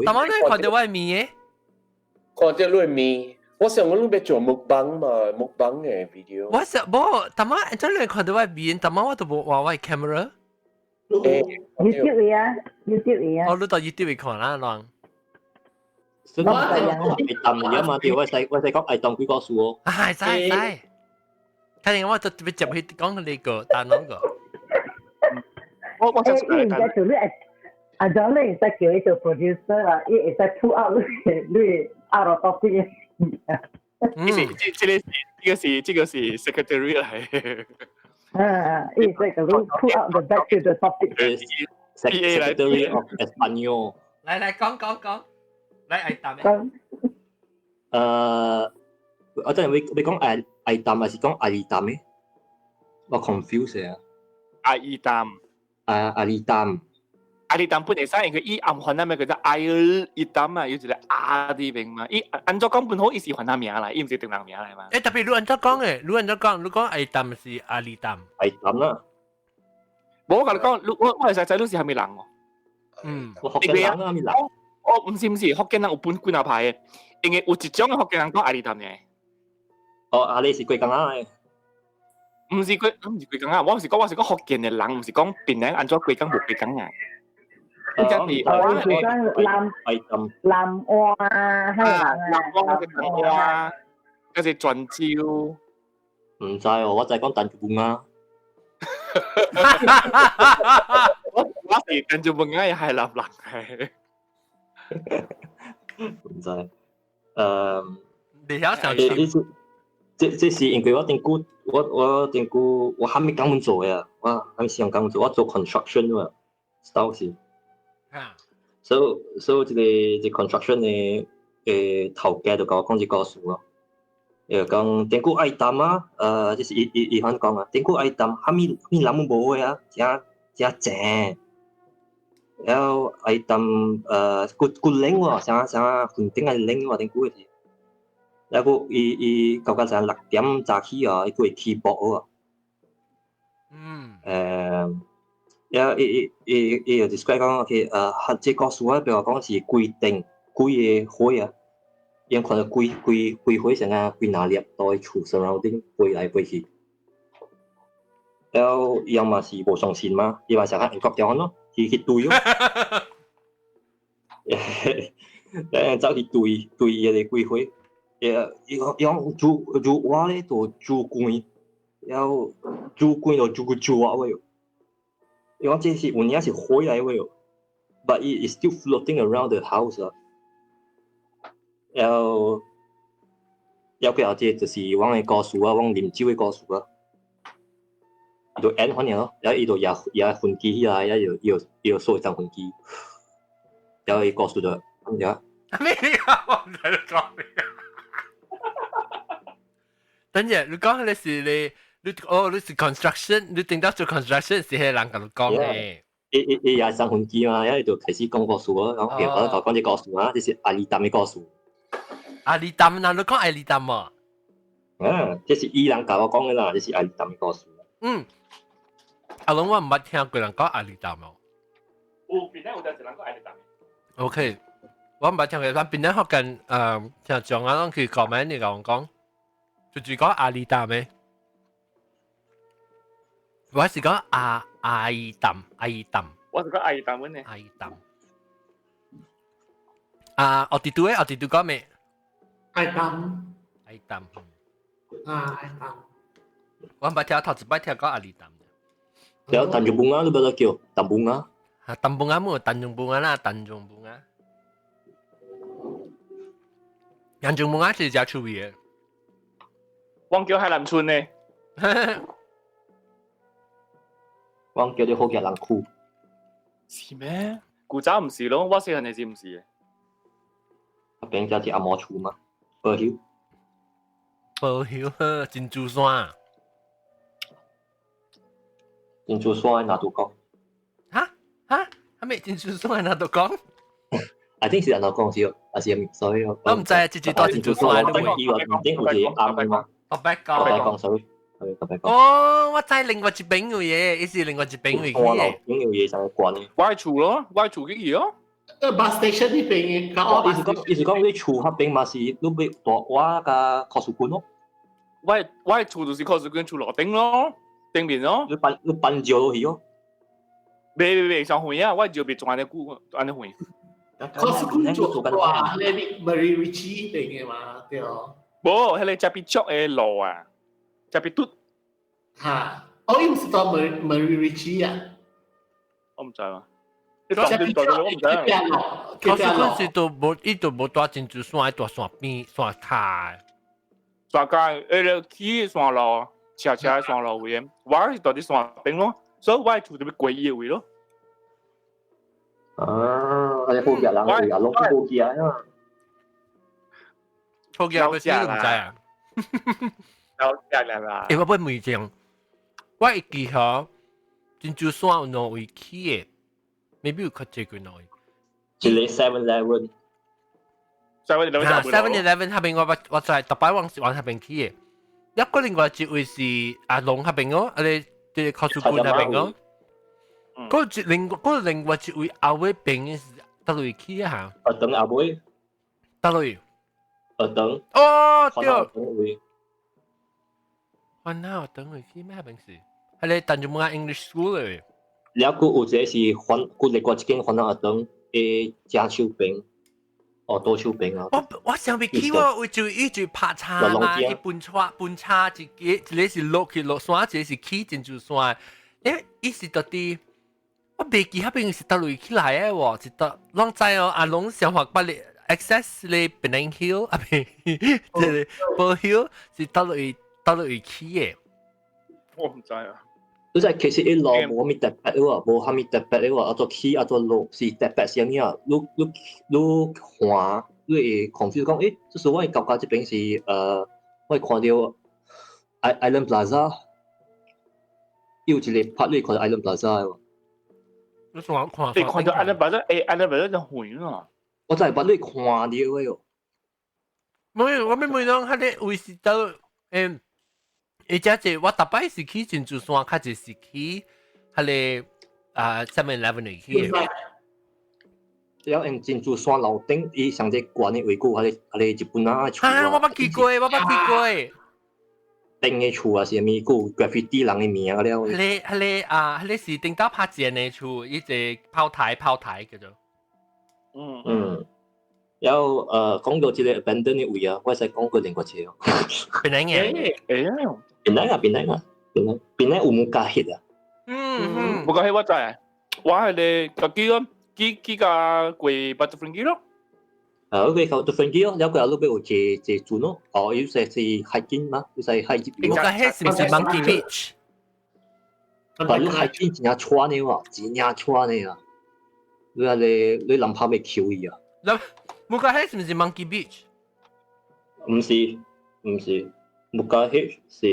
但晚攏看到我嘅面嘅。看到你嘅面，我想我要做mukbang嘛，mukbang 嘅 video。我想冇，但晚真係看到我嘅面，但晚我都冇話我嘅 camera。YouTube 啊。我錄到 YouTube 看啦，啷？所以我係淡嘅嘛，條我細講係當幾個數哦。係，睇嚟我就特別入去講呢個單嗰個。我唔使做你阿張你唔使叫佢做 producer 啦，你唔使 pull out 你 out of topic。這個是 secretary 嚟。你使叫佢 pull out the back to the topic。Secretary of Espanol。嚟講，嚟係答咩？我真係你講係淡還是講阿里淡咩？我 confuse 啊。阿里淡。阿里淡。阿里淡本嚟生，佢伊暗漢那咩叫做阿里淡啊，要做阿啲名嘛。伊按照講本好，伊是漢那名嚟，伊唔是中南名嚟嘛。特別你按照講嘅，你講阿里淡是阿里淡。阿里淡啦。冇我同你講，我係細仔都是係咪人喎？我福建人啊，咪人。我唔是，福建人有本官下牌嘅，因為有一種嘅福建人講阿里淡嘅。阿里是貴港啊？唔是貴港啊，我是講福建嘅人，唔是講邊人按咗貴港冇貴港啊。我是講南華啊，南華，嗰隻轉招。唔知喎，我就係講彈珠啊。我是彈珠本嘅係南人係。唔知。你想想去？這是因為我定估我還沒咁做呀，我還沒想咁做，我做 construction 嘛 ，style 是。所以這個 construction 嘅頭家就講講個數咯，又講定估愛淡啊，就是伊番講啊，定估愛淡，還沒諗冇呀，真正。然後愛淡個領喎，成肯定係領喎，定估嘅。然後伊舊時6點早起啊，伊會起步啊。然後伊又 describe 講，OK，這個數啊，譬如講是規定幾個會啊，因看到幾會成啊，幾哪粒都會出 surrounding 飛來飛去。然後伊嘛是無相信嘛，伊話成日英國條咯，去對咯。走去對伊個幾會。用住我咧就住貴，要住貴就住啊喂，因為這是有影是海嚟喂，but it is still floating around the house 啊，要佢後這就是往嘅故事啊，往啉酒嘅故事啊，就 end 翻咯，然後伊就也分機起來，也有所一張分機，然後伊故事就咁樣。咩啊？我唔睇你講咩啊？等陣，你講你是你是 construction， 你聽到做 construction 是係人同你講嘅。伊也上分機嘛，然後就開始講故事咯，然後我就講啲故事啊，這是阿里淡嘅故事。阿里淡，嗱你講阿里淡啊？這是伊人教我講嘅啦，這是阿里淡嘅故事。阿龍我唔捌聽過人講阿里淡哦。邊咧有陣時人講阿里淡。OK， 我唔捌聽過，但邊咧學緊聽講啊，攏去講咩？你講，就講阿里淡咩？我是講阿姨淡。我是講阿里淡嘅呢。阿姨淡。我哋都講咩？愛淡。我唔捌聽頭一擺聽講阿里淡。有Tanjung Bunga lu baru kêu Tanjung Bunga. Tanjung Bunga mu Tanjung Bunga lah Tanjung Bunga. Tanjung Bunga 是只出名。我叫海南村呢。我叫你好嘅人酷。是咩？古早唔是咯，我細漢你知唔是？嗰邊叫啲阿毛厝嘛，寶曉。寶曉珍珠山。珍珠山喺哪度講？係咪珍珠山喺哪度講？I think 是喺哪度講先，還是所以我唔知，直接到珍珠山。我以為唔定好似啱嘛。我白講，sorry，哦，我知另外一邊嘅嘢，伊是另外一邊嘅嘢。邊有嘢就係關嘅。歪厝咯，歪厝嘅嘢咯。bus station 呢邊嘅，意思講啲厝嗰邊嘛是都俾大瓦嘅圖書館咯。歪厝就是圖書館厝落頂咯。頂面咯，你搬照落去咯。未上回啊，我就別做安尼久，安尼回。圖書館做哇，你 Marie Ritchie 嚟嘅嘛，對哦。冇，係你就別捉嘅路啊，就別嘟。嚇，我以為是到 Marie Ritchie 啊。我唔知嘛。你講邊度我唔知。圖書館是到冇，伊度冇大珍珠山，喺大山邊山卡。山卡，誒，起山路。車喺山路位嘅，我是到啲山頂咯，所以我住特別貴嘅位咯。你好嘅人位啊，攞好嘅啊，好嘅嗰時唔知啊。有人啦。我不會講，我會記下珍珠山有哪位起嘅 ，maybe 有較濟個哪位。一個 7-Eleven。7-Eleven 下邊我在特擺往下邊起嘅。一個另外一位是阿龍下邊個，你對圖書館下邊個，嗰另外一位後尾邊嘅是得落去啊嚇。等後尾。得落去。等。哦，對。我等落去咩下邊是？係你Tanjung Bunga English School 嚟。แล้วกู有一個是佢另外一間翻到等嘅正手邊。多手柄啊！我上邊去我就一直拍叉嘛，一搬叉一是落去落山，一是起珍珠山。伊是到底我未記嗰邊是到落起來嘅喎，是到攏知哦。阿龍想話把你 access 你 Penang Hill 啊邊，即係 Pearl Hill 是到落起嘅。我唔知啊。你就其實一路冇咩特別嘅喎，冇蝦米特別嘅喎，阿做起阿做落是特別什麼啊？你看，你會 confuse 講，誒，這是我嘅舊家這邊是我看到 Island Plaza， 有一個 part 你看到 Island Plaza 嘅喎。你看到 Island Plaza，Island Plaza 就遠啦。我就係把你看到嘅喎。冇，我咪講喺啲位是到而且我特別是去珍珠山，較濟是去喺個7-Eleven 嚟去嘅。然後用珍珠山樓頂，伊上隻關嘅位顧，喺日本啊厝啊！我捌去過，頂嘅厝啊，是咪顧 graffiti 人嘅名了？喺是頂到拍錢嘅厝，伊隻炮台叫做。然後講到這個 abandon 嘅位啊，我使講過另外一個。邊兩嘅？邊有冇加血啊？冇加血我知，我係你個幾個貴8分幾咯。佢個8分幾咯，然後佢有邊有借轉咯，要係 hiking 嘛，要係 hiking。冇加血是唔是 Monkey Beach？但係 hiking 真係穿嘅喎，真係穿嘅啊！你諗下咪橋伊啊？冇加血是唔是 Monkey Beach？唔是，冇加血是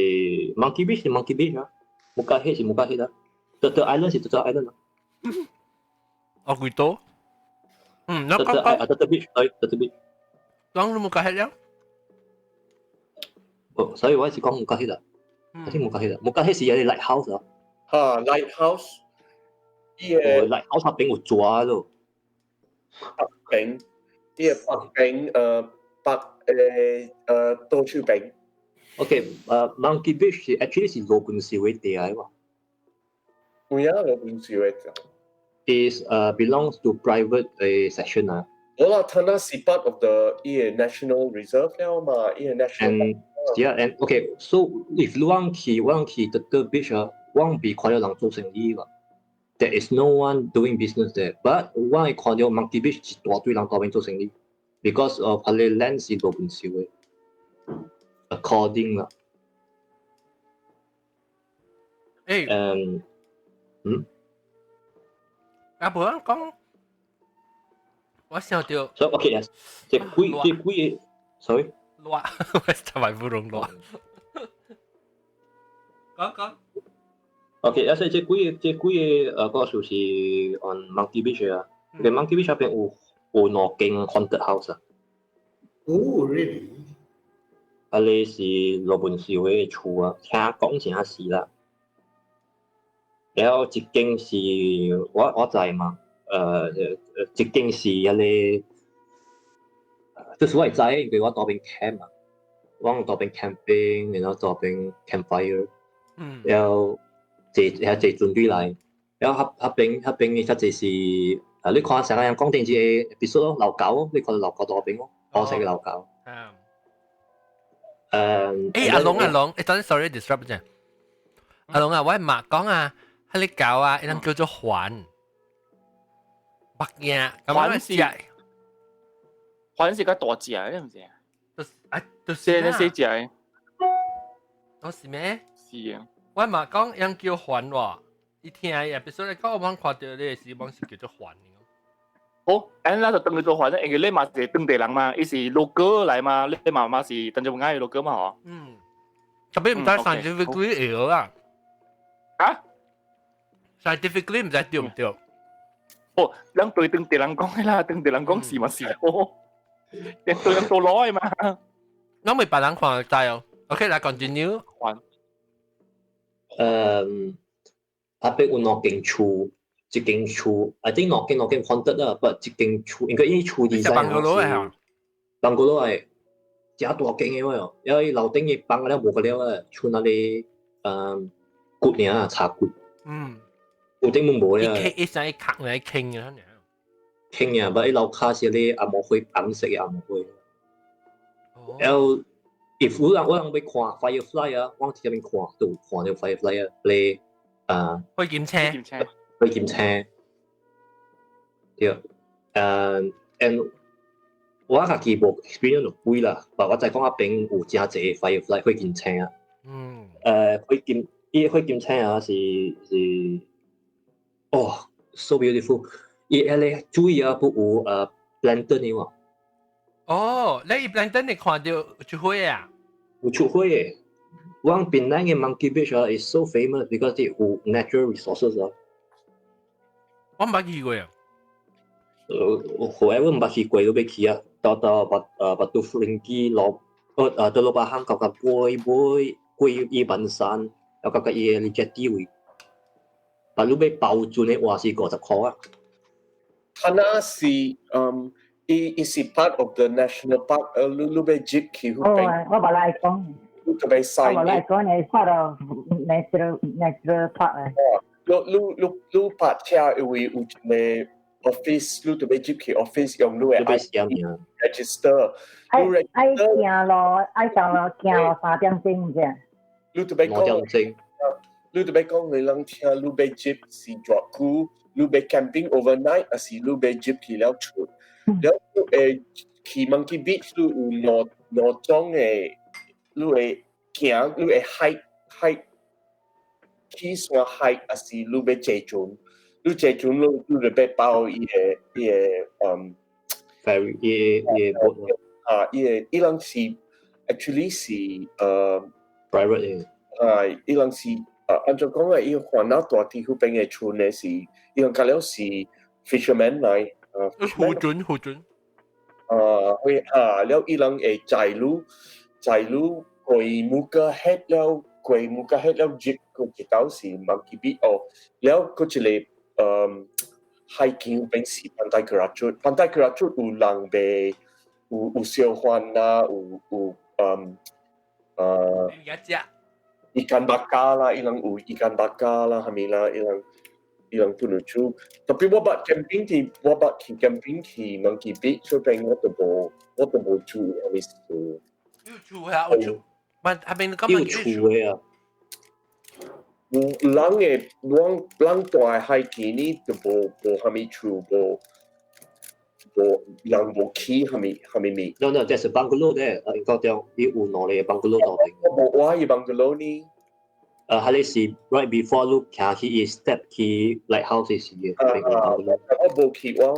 Monkey Beach 是 Monkey Beach 啊，冇加血是冇加血啊。The Island 是 The Island 啊。我估到。The Beach 對 The Beach。講你冇加血了？所以我係講冇加血啦，我先冇加血啦，冇加血是有啲 lighthouse 啊。lighthouse。lighthouse 下邊有抓咯。北邊多處邊。Monkey Beach actually 是羅賓士嘅地嚟喎。會啊，羅賓士嘅。Is belongs to private section 啊。我啦，佢那是 part of the national reserve 了嘛，national。And okay, so if 我去 the beach 啊，我未看到人做生意㗎。There is no one doing business there. But 我係看到 Monkey Beach 一大堆人喺邊做生意 ，because of 佢哋 land 是羅賓士嘅。According 啦。阿伯講，我想到。So OK 啊，這幾 sorry。亂，我就係不容亂。講。OK，所以這幾個就是 on Monkey Beach 啊。嘅 Monkey Beach 入邊有兩間 haunted house 啊。Oh really？你是羅賓士嘅厝啊，聽講真係是啦。然後一間是我知嘛，一間是一個，就是我係知，因為我嗰邊 camp 啊，我嗰邊 camping，然後嗰邊 campfire，然後坐準備嚟，然後嗰邊嘅即是你看成個人講電視嘅 episode 咯，樓狗，你看樓狗嗰邊咯，我成個樓狗。阿龍，等陣 sorry disrupt 啫。阿龍啊，我係麥講啊。喺你搞啊，一陣叫做環，白嘢，環是個大隻嘅，唔係啊？細隻細隻，都是咩？是啊。我咪講人叫環喎，一聽誒，比如說你講我冇看到你是講是叫做環。好，安那就當佢做環啫，因為你嘛係當地人嘛，伊是 local 嚟嘛，你嘛是當做啱嘅 local 嘛嗬。特別唔知 scientifically 有啊。啊？Scientifically 唔知對唔對？人對當地人講嘅啦，當地人講是嘛是哦，人對人做攞嘅嘛。我未別人看就知哦。OK，來 continue。阿邊有兩間厝，一間厝，I think 兩間 haunted 啦，不一間厝應該依厝啲係辦公樓嚟嚇。辦公樓係，真大間嘅喎，因為樓頂嘅辦了冇個了啊，厝那裡骨呢茶骨。有啲冇冇咧。一陣一卡嚟傾嘅，傾啊！不，一樓卡是啲阿毛灰紅色嘅阿毛灰。然後if 我人要看 firefly 啊，我喺入邊看都看到 firefly 啊，你開檢車，開檢車，對，and 我家己冇 experience 就貴啦，但我就講阿邊有真濟 firefly 開檢車啊。開檢車啊是。Oh, so beautiful！ 你注意啊，不有plantain 嘅喎。哦，你 plantain 你看到出花啊？有出花嘅。我邊南嘅 Monkey Beach 啊 is so famous because 佢有 natural resources 啊。我冇去過啊。However 唔去過都要去啊。到Batu Ferringhi 到老巴坑嗰個過伊本山，有嗰個嘢你只地位。但如果包準嘅話是50塊啊。它那是it is part of the national park。你被 jeep 去嗰邊。我冇嚟講。你特別細。我冇嚟講，你 part of natural park 啊。你泊車因為有一個 office 你特別接去 office 用你嘅 register，愛行咯3點鐘啫。你特別講，你特別講你能聽你被接是偌久，你被 camping overnight，還是你被接去了出，了去 Monkey Beach 你有兩種嘅，你會行，你會 hike 去山 hike，還是你被坐船。你坐船你就被包伊個ferry 伊個 boat 啊，伊人是 actually 是private 嘅，伊人是按照講嘅，伊環繞大地嗰邊嘅村咧是，伊人隔了是 fisherman 嚟，湖準，會了伊人會載路過木個黑了接個一道是 Monkey Beach 哦，了嗰一個hiking 邊是Pantai Keratut 有人被有小販啦，有ikan bakar lah, ilang ikan bakar lah, hamila ilang tunucu. Tapi wabat camping di Monkey Beach, so pengen waterboard cu habis tu. 住啊，我住，但係咪咁樣住啊？人大hiking ni tu bo hami cu bo人無起係咪咪 ？No, there's a bungalow there. 應該有有兩個 bungalow 度定。我係 bungalow 呢？係你是 right before 你行去 step 去 lighthouse 時嘅。我冇去，我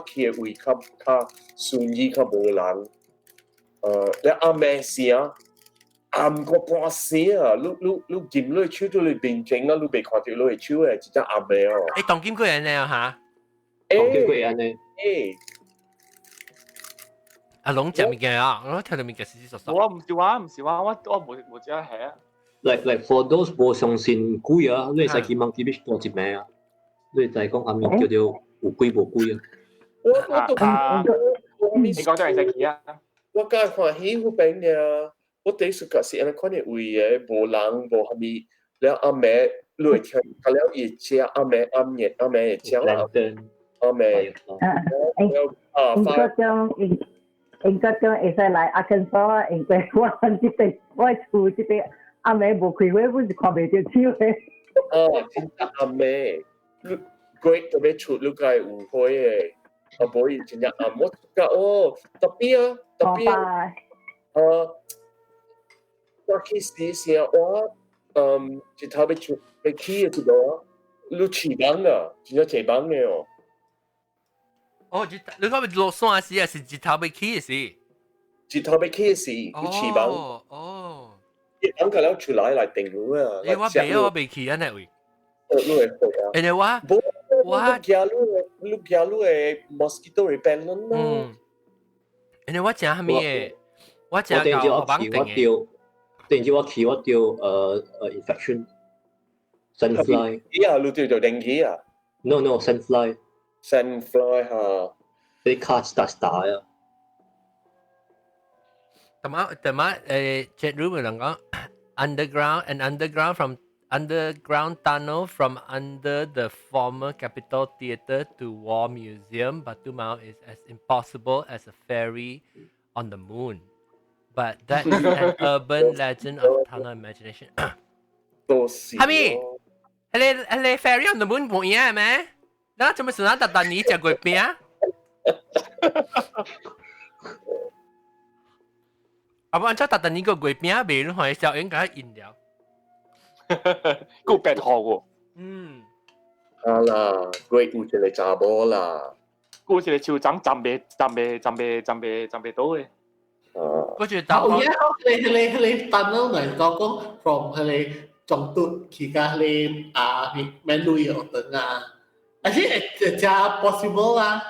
去嘅位較順意較無人。你阿妹時啊，暗個半時啊，你見你手到你邊境啊，你被看到你嘅手係真係阿妹哦。你當金貴人咧嚇？當金貴人咧。阿龍食物件啊，我聽到物件死死索索。我唔是話，我冇只係啊。Like for those 無相信鬼啊，你使去 Monkey Beach 多一名啊，你就係講下面叫做有鬼無鬼啊。你講真係使去啊？我梗係歡喜嗰邊嘅，我第一時間是安尼看嘅位嘅，無人無蝦米，了阿妹你會聽，佢了伊隻阿妹嘅隻阿妹。應該將會使來阿根索，應該我厝即邊阿妹無開會，我是看袂到手嘅。真正阿妹，你鬼特別出，你該有開嘅，無伊真正阿我講特別我去時時我一頭要出要去嘅時候，你起班啊，真正起班嘅哦。你講咪落山時啊，是日頭要起嘅時。日頭要起嘅時，你起班。日頭佢哋出來定路啊。你話未啊？我未起啊，那位。你會會啊？你話？你驚你嘅 mosquito repellent 咯。你話正係咩嘢？我正搞我綁定嘅。突然之我起我掉infection sunfly。你掉就定起啊 ？No sunfly。Sandfly 嚇，啲卡打啊！chat room 能講 underground from underground tunnel from under the former Capitol Theatre to War Museum. Batu Mau is as impossible as a ferry on the moon, but that is an urban legend of tunnel imagination. 係咪？你 ferry on the moon 冇嘢係咪？那做咩事？特登你食鬼餅？阿爸，特登你個鬼餅味，你可以小應該飲料。夠白學喎。係啦，鬼有一個查某啦。有一個手掌站袂到嘅。嗰隻打。哦，佢等到嚟講 from 佢中途去到佢免旅遊等啊。而且係 possible 啊！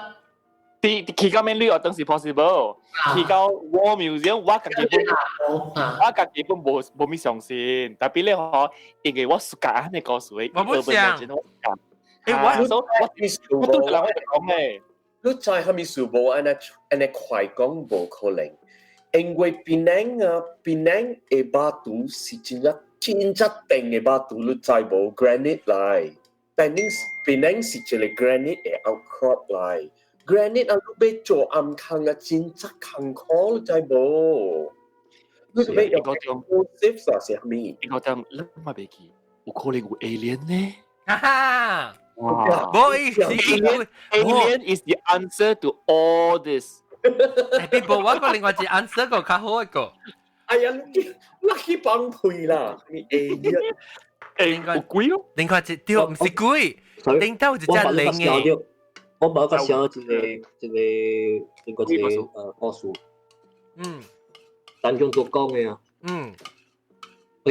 去到免旅遊當是 possible， 去到 War Museum 我家己本無咩相信，特別咧嗬，因為我暑假安尼告訴你，我唔想。我都係我講嘅。你知係咪數無安尼快講無可能，因為檳城嘅巴肚是真正定嘅巴肚，你知無 granite 嚟。Penang 是一个 granite 嘅 outcrop 嚟 ，granite 啊，你要做暗坑啊，真真坑苦，你知冇？你要用 explosives 啊，是虾米？你講講，你咪別記，有可能有 alien 呢？哈哈，哇！Alien is the answer to all this。你冇揾個另外一 answer 個較好一個。哎呀，你去幫配啦，你 alien。另外貴哦，另外一條唔是貴，另到一隻零嘅。我冇一個想一個故事。單種都講嘅啊。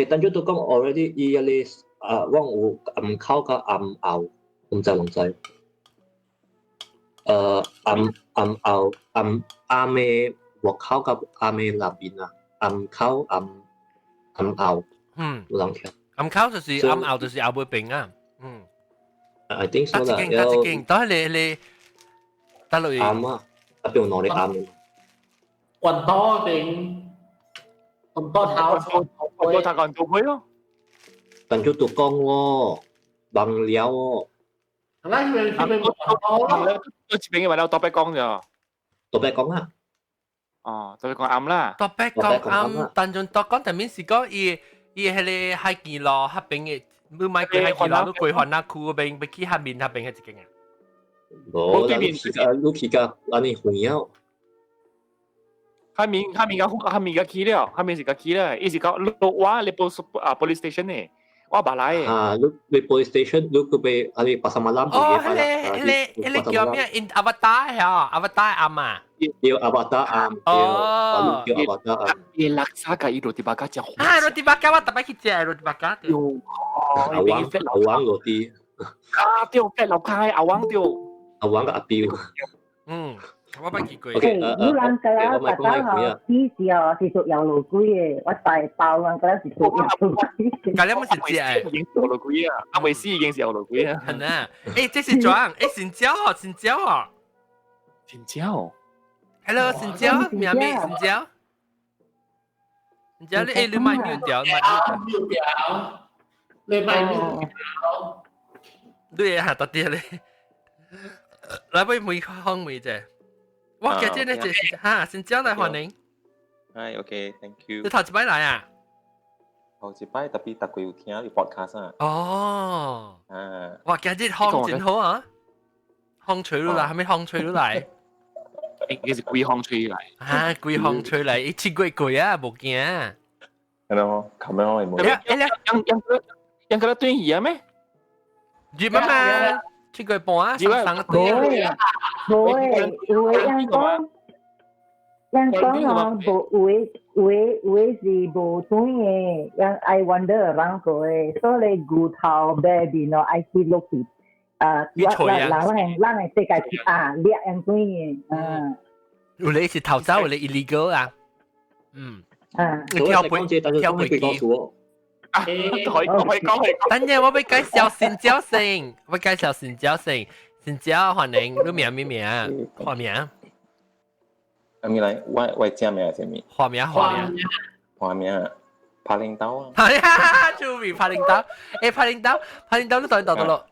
單種都講 already 伊一啲我有暗口甲暗後，唔知啷知。暗後暗嘅鑊口甲暗嘅入邊啊，暗口暗後，有啷聽？暗口就是暗後就是後尾邊啊。I think so 啦。得一件，都係你得落去。啱啊，特別攞你啱嘅。雲多定雲多頭我睇講到佢咯。但做做工喎，忙了喎。係咪我前邊嘅話有多俾講咋？多俾講啊！哦，多俾講啱啦。多俾講啱，但仲多講，但面是講伊係你海基路嗰邊嘅，唔買嘅海基路都規劃那區嗰邊，要去下面嗰邊係一間啊。冇啦，你去㗎，安尼遠啊！下面嘅起了，下面是個起了，伊是講落話你police station 呢，我唔來。啊，你 police station，你個被安尼pasar malam。哦，你叫咩 ？In Avatar 呀，Avatar 啱嘛？叫 Avatar 啱，叫 Avatar 啱。伊laksa 嘅伊roti bakar 真好。啊，roti bakar 我特別去食 roti bakar。阿王roti。啊，對，fat 老開阿王對。阿王嘅阿標。我捌見過。你人家啦，大家嗬，啲時候是屬油爐龜嘅，我大爆人家是屬油爐龜。咁你冇食隻？已經油爐龜啊，阿維斯已經是油爐龜啊。係啊，誒，這是裝，誒，新椒哦，新椒哦，新椒。Hello，新椒，咩咩新椒？新椒你誒，你買牛條，你買牛條，對啊，特啲咧，來杯梅香梅啫。我記得呢隻嚇，新椒嚟歡迎。係 ，OK，thank you。你頭一擺嚟啊？頭一擺特別有聽你 podcast 啊。哦。啊。哇，今日香真好啊！香吹落嚟，係咪香吹落嚟？應該是貴香吹嚟。啊，貴香吹嚟，一次貴啊，冇驚。係咯，咁樣我冇。yang kena tu iya meh? Di mana? Cikgu puas sang tu. Boleh, yang kong bo si bo tuye yang I wonder orang koe so le gu tao baby no I see look it lang世界lihat yang tuye Ule si tao zao ule illegal 啊跳背跳背機可以講。等陣我俾介紹新椒先，我介紹新椒先，新椒歡迎你名花名。阿咪嚟，我正名係咩名？花名。花名啊，拍領刀啊。係啊，注意拍領刀。誒，拍領刀你到到咯。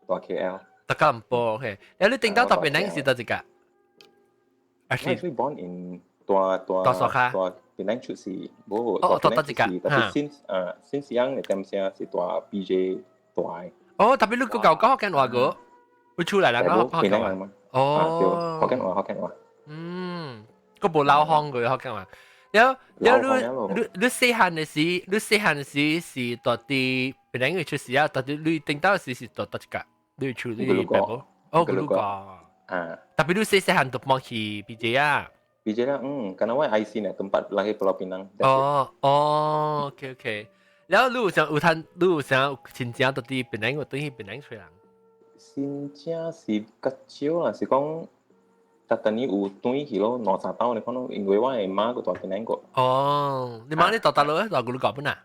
大 KL。大家唔播 OK。有你領刀特別靚是得一個。Actually born in 大沙卡。Penang 出世，冇。哦，得一個。但係since young 你點先是大 BJ 大。哦，特別你個舊講福建話個，會出嚟啦講福建話。哦。福建話。個無老腔佢福建話。有你細漢嘅時是到啲本來佢出世啊，但係你頂到時是到一個，你出你白冇？哦，嗰個。啊。特別你細漢都冇去 BJ 啊。BJ lah, karena why IC ni tempat lahir Pulau Pinang. OK。แล้วลูก想有談，你想親戚到啲檳城，我等於檳城出人。親戚是較少啦，是講特你有轉去咯，2-3tahun你可能因為我係媽個大檳城個。哦，你媽你到大陸咧，大陸嗰邊啊？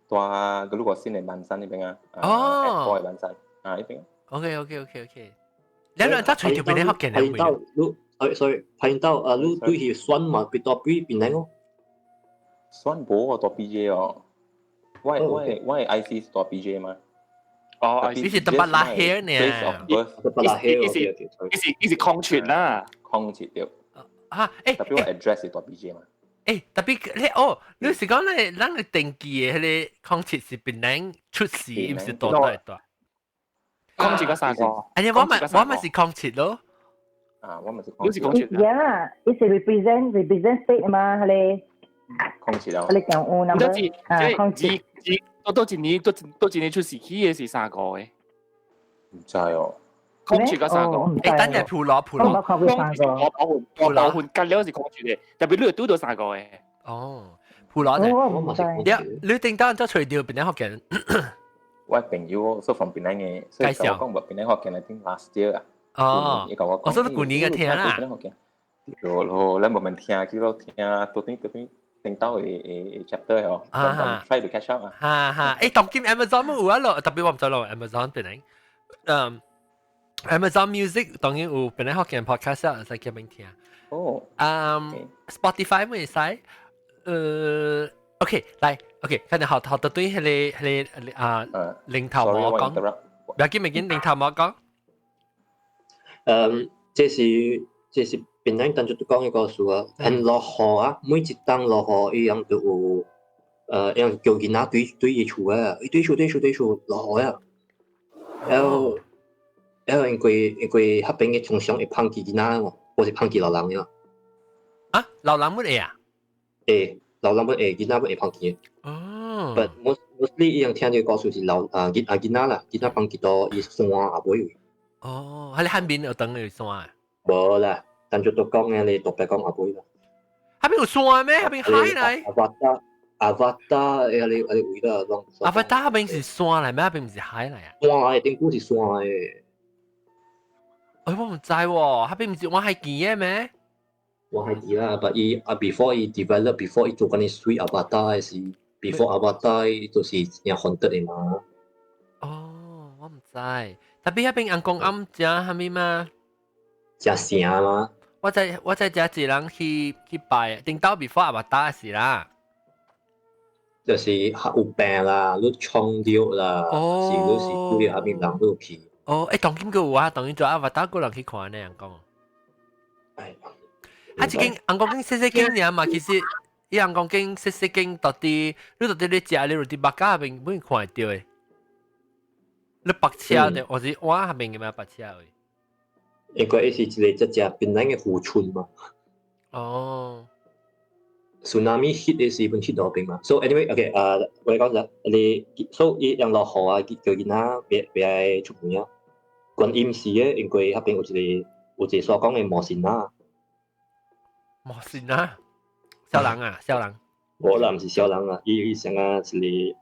大個個先係萬山呢邊啊。哦。係萬山啊呢邊。OK。你兩隻隨條檳城福建人會。sorry， 睇到你對佢選嘛，比多比檳城哦。選冇個多 BJ 哦，我係 IC 多 BJ 嘛。哦，你是特別拉 hair 呢？特別拉 hair，伊是空缺啦，空缺掉。啊，誒，特別我 address 係代 BJ 嘛。特別你是講咧，咱嘅定義嘅迄個空缺是邊人出事，唔是多大。空缺嗰三個。我咪是空缺咯。啊，我咪是空缺。空缺。Yeah，伊是 represent state 嘛，係你。空缺啊。係你講有 number 啊，空缺。多一年出事，佢嘅是三個嘅。唔知哦。空缺嗰三個。等陣鋪落。我包換隔了是空缺嘅，特別你都到三個嘅。哦，鋪落啫。你定當咗除掉邊啲學嘅？我朋友所from 邊啲嘅，所以講話邊啲學嘅係聽 last year 啊。哦，我說舊年嘅聽啦。咯，你冇問聽，佢都聽，到底聽到嘅 chapter 哦。try to catch up 啊。當今 Amazon 冇有啊咯，特別我唔知咯 Amazon 邊啲。Amazon Music 當然有邊啲學嘅 podcast 啊，使叫邊聽。哦。Spotify 冇使。OK，嚟 OK，跟住學到對迄個領頭我講，唔要緊領頭我講。這是邊人當作講一個數啊，很落雨啊，每一當落雨一樣都有一樣叫囡仔對伊厝啊，對厝落雨啊，然後因為迄邊嘅通常會碰見囡仔喎，或是碰見老人啊。啊，老人乜嘢啊？老人會囡仔會碰見。哦。But mostly 伊樣聽嘅故事是囡仔啦，囡仔碰見到伊山啊唔會。哦，喺你海邊有等你山啊？冇啦，但就都講嘅，你特別講阿妹啦。海邊有山咩？海邊海嚟。阿瓦達，你會啦，阿瓦達嗰邊是山嚟咩？嗰邊唔是海嚟啊？山嚟，頂估是山嘅。我唔知喎，嗰邊唔是我係見嘅咩？我係知啦，但伊before 伊 develop，before 伊做緊啲 street 阿瓦達是 before 阿瓦達就是有 haunted 嘅嘛。哦，我唔知。特別嗰邊人講暗食係咪嘛？食城嘛？我在食一人去拜，頂到 before 阿瓦達嘅事啦。就是有病啦，你創掉啦，是你下邊人都去。當今個有啊，當今做阿瓦達個人去看呢，人講。一間人講緊細間嘢嘛，其實伊人講緊細間到底，你到底你食你落啲白家下邊冇人看得到誒。你白車嘅，或者我下邊嘅咩白車誒？應該係一個只邊人嘅湖村嘛。哦。tsunami hit 嘅時本 hit 到邊嘛。So anyway，OK，我哋講咗，你 so 伊人落雨啊，叫囡仔別出門啊。觀音寺嘅，應該下邊有一個所講嘅魔神啊。魔神啊？小人啊，小人。我啦唔是小人啊，伊成個是人，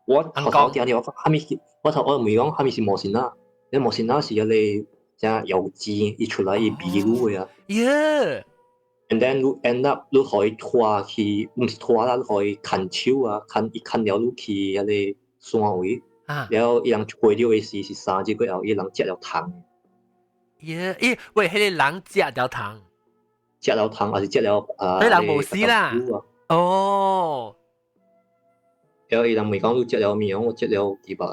我頭先聽到我咪我唔係講，係咪是魔神啊？你魔神啊是你只油脂一出來伊秘魯嘅啊。Yeah。And then you end up 你可以拖去，唔是拖啦，你可以牽手啊，牽了你去迄個山位，然後伊人過了嘅時是三隻個後，伊人食了糖。咦，喂，迄個人食了糖。食了糖還是食了迄人無死啦。哦。然後伊人咪講你食了咩？我食了幾百。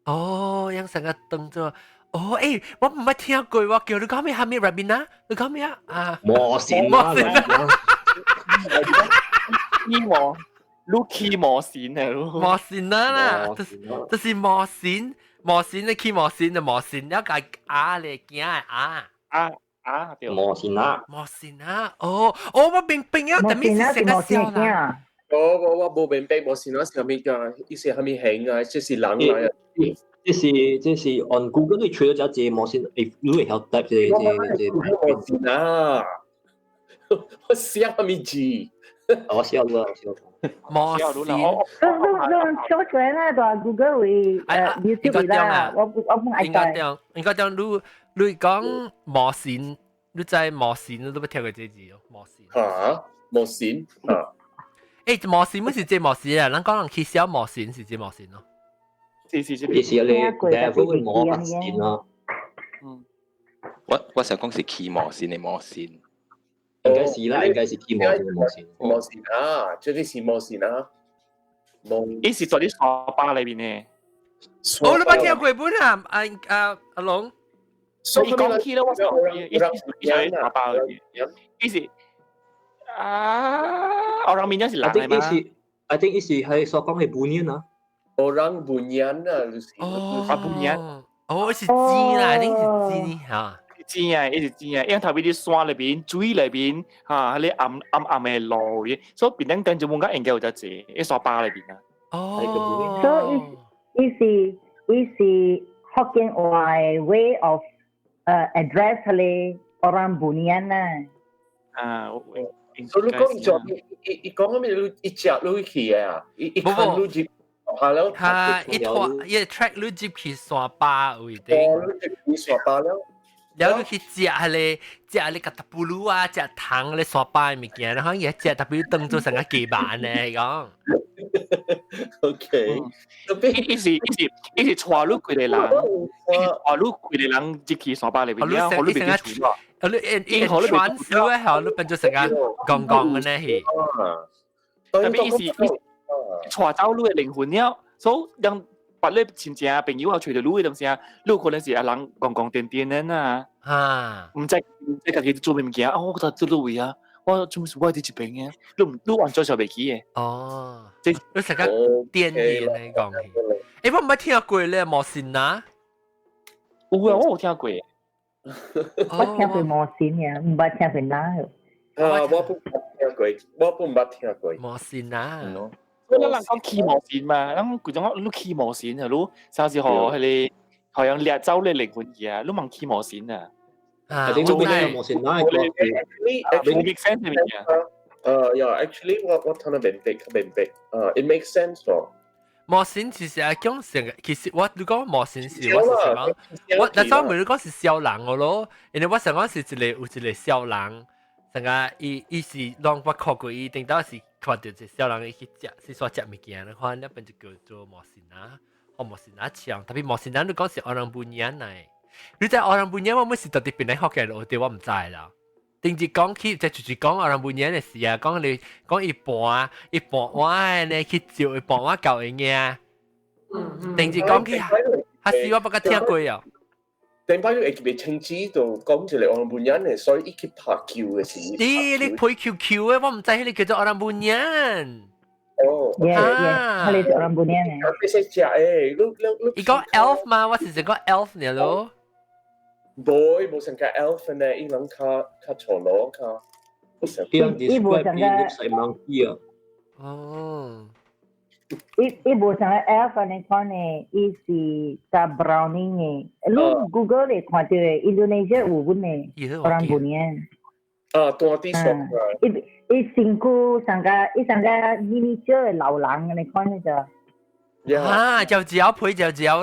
哦，樣成個當作。哦，我唔係聽過喎，叫你講咩？係咪 Rabina？你講咩啊？魔神啊！你魔神啊！魔神啦，就是魔神你去魔神就魔神，了解啊你驚對。魔神啊！我明白啊，但係是成個笑啦。我冇明白魔神啊，係咪㗎？意思係咪興啊？即是人嚟啊！這是 on Google 你除咗有隻魔神，你會曉答這魔神啊！我寫係咪字？我寫啦，魔神。你搜出來啦，就 Google 會YouTube 啦，我唔愛睇。應該講你講魔神，你知魔神你都冇聽過這字哦，魔神。嚇，魔神啊！魔神唔是這魔神啊，咱講人去小魔神是這魔神咯。意思你會摸白線咯。我想講是騎魔線嘅魔線，應該是啦，應該是騎魔線嘅魔線。魔線啊，這啲是魔線啊。伊是做啲沙巴裏邊嘅。哦，你捌聽過本啊？阿龍，所以講起咧，我一時打包嘅，意思orang minyak sih lah. I think isi hai sokong hai bunian ah. Orang Bunyan ah, Bunyan. Oh, 是煎啦，一定是煎嚇。煎啊，一直煎啊，因為頭邊啲山裏邊、水裏邊嚇，你暗嘅路嘅，所以變等跟住冇間研究就借啲沙巴裏邊啊。哦。So is Hokkien way of address 係 orang Bunyan 啊。所以你講講咩？你隻你去啊？一看你接下แล้ว一拖一 track 你接去沙巴位的。你去沙巴แล้วแล้ว你去食你個塔布魯啊，食糖你沙巴嘅物件，然後嘢食塔布魯當做成個雞板咧講。OK，一時帶路佢哋人，帶路佢哋人接去沙巴裏邊，然後你變咗船咯。你船輸咧，後你變咗成個槓槓嘅咧係。特別一時帶走路嘅靈魂了，所以讓把你親戚啊朋友啊，隨着路嘅東西啊，路可能是人槓槓顛顛嘅呐。唔知家己做咩物件啊？我覺得做路位啊，我做咩事我喺啲邊嘅，你完全想袂起嘅。哦，即你成個顛嘢嚟講起。誒，我唔係聽過咧，莫線啊。有啊，我有聽過。我聽過莫線嘅，唔係聽過哪個。我唔捌聽過。莫線啊。我哋人講騎摩線嘛，咁佢講你騎摩線啊，你上次學佢哋好像掠走你靈魂嘢，你問騎摩線啊？你做咩摩線啦？你 make sense 係咪啊？Yeah，actually 我睇得明白，it makes sense 咯。摩線其實係講成，其實我你講摩線是我是什麼？我但係我咪你講是小人個咯，因為我成講是有一個小人。成個伊是讓我看過伊，定到是看到一小人伊去食，是說食物件，你看那邊就叫做摩線啊，學摩線啊唱，特別摩線啊，你講是orang Bunyan嚟，你在orang Bunyan我咪是特別邊嚟學嘅，我哋我唔知啦。定住講起，就直講orang Bunyan嘅事啊，講你講一半我呢去照一半我教人嘅，定住講起，還是我不過聽過啊。定擺咗會被稱之度講住嚟orang Bunyan嘅，所以一級拍橋嘅事。咦，你配 QQ 嘅，我唔知你叫做orang Bunyan。哦，係你做orang Bunyan嘅。你識食誒？你講 elf 嘛？我是講 elf 嚟咯。冇成個 elf 呢，伊人較錯攞較。伊冇成個細盲機啊。哦。伊無像 elf 呢款呢，伊是加 browning 嘅。你 Google 嚟看到嘅 Indonesia 有本嘅 orang Bunyan。大啲熟。伊身軀上個miniature 嘅老人嘅，你看呢就。就配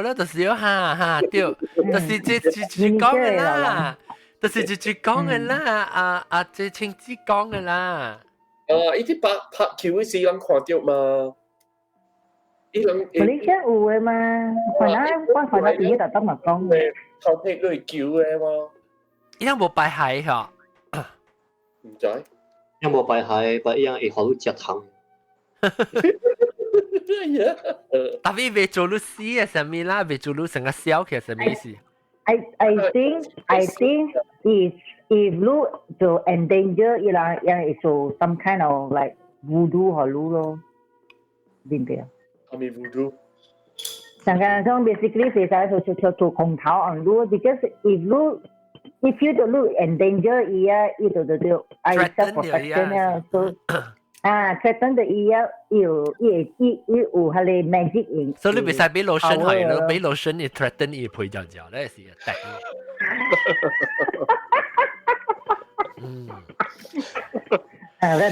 啦，就是哈對，就是直講嘅啦，就是直講嘅啦，這親子講嘅啦。伊啲拍橋嘅時人看到嘛？馬來西亞有嘅嘛？我看到第一就當咪講嘅。頭皮都係叫嘅嘛？伊有冇擺蟹嗬？唔知。有冇擺蟹？擺樣會好食糖。特別未做到死嘅什麼啦，未做到成個小嘅什麼意思 ？I think if you to endanger 伊啦，因做 some kind of like voodoo 和路咯，點解？係咪 voodoo？成個種 basically 其實就做空頭 on 路 ，because if you to look endanger 伊啊，伊就I self protection 啊，所以threaten 的伊啊，有係你 magic 嘅。所以你唔使俾 lotion 佢咯，俾 lotion 你 threaten 伊陪就咧是敵。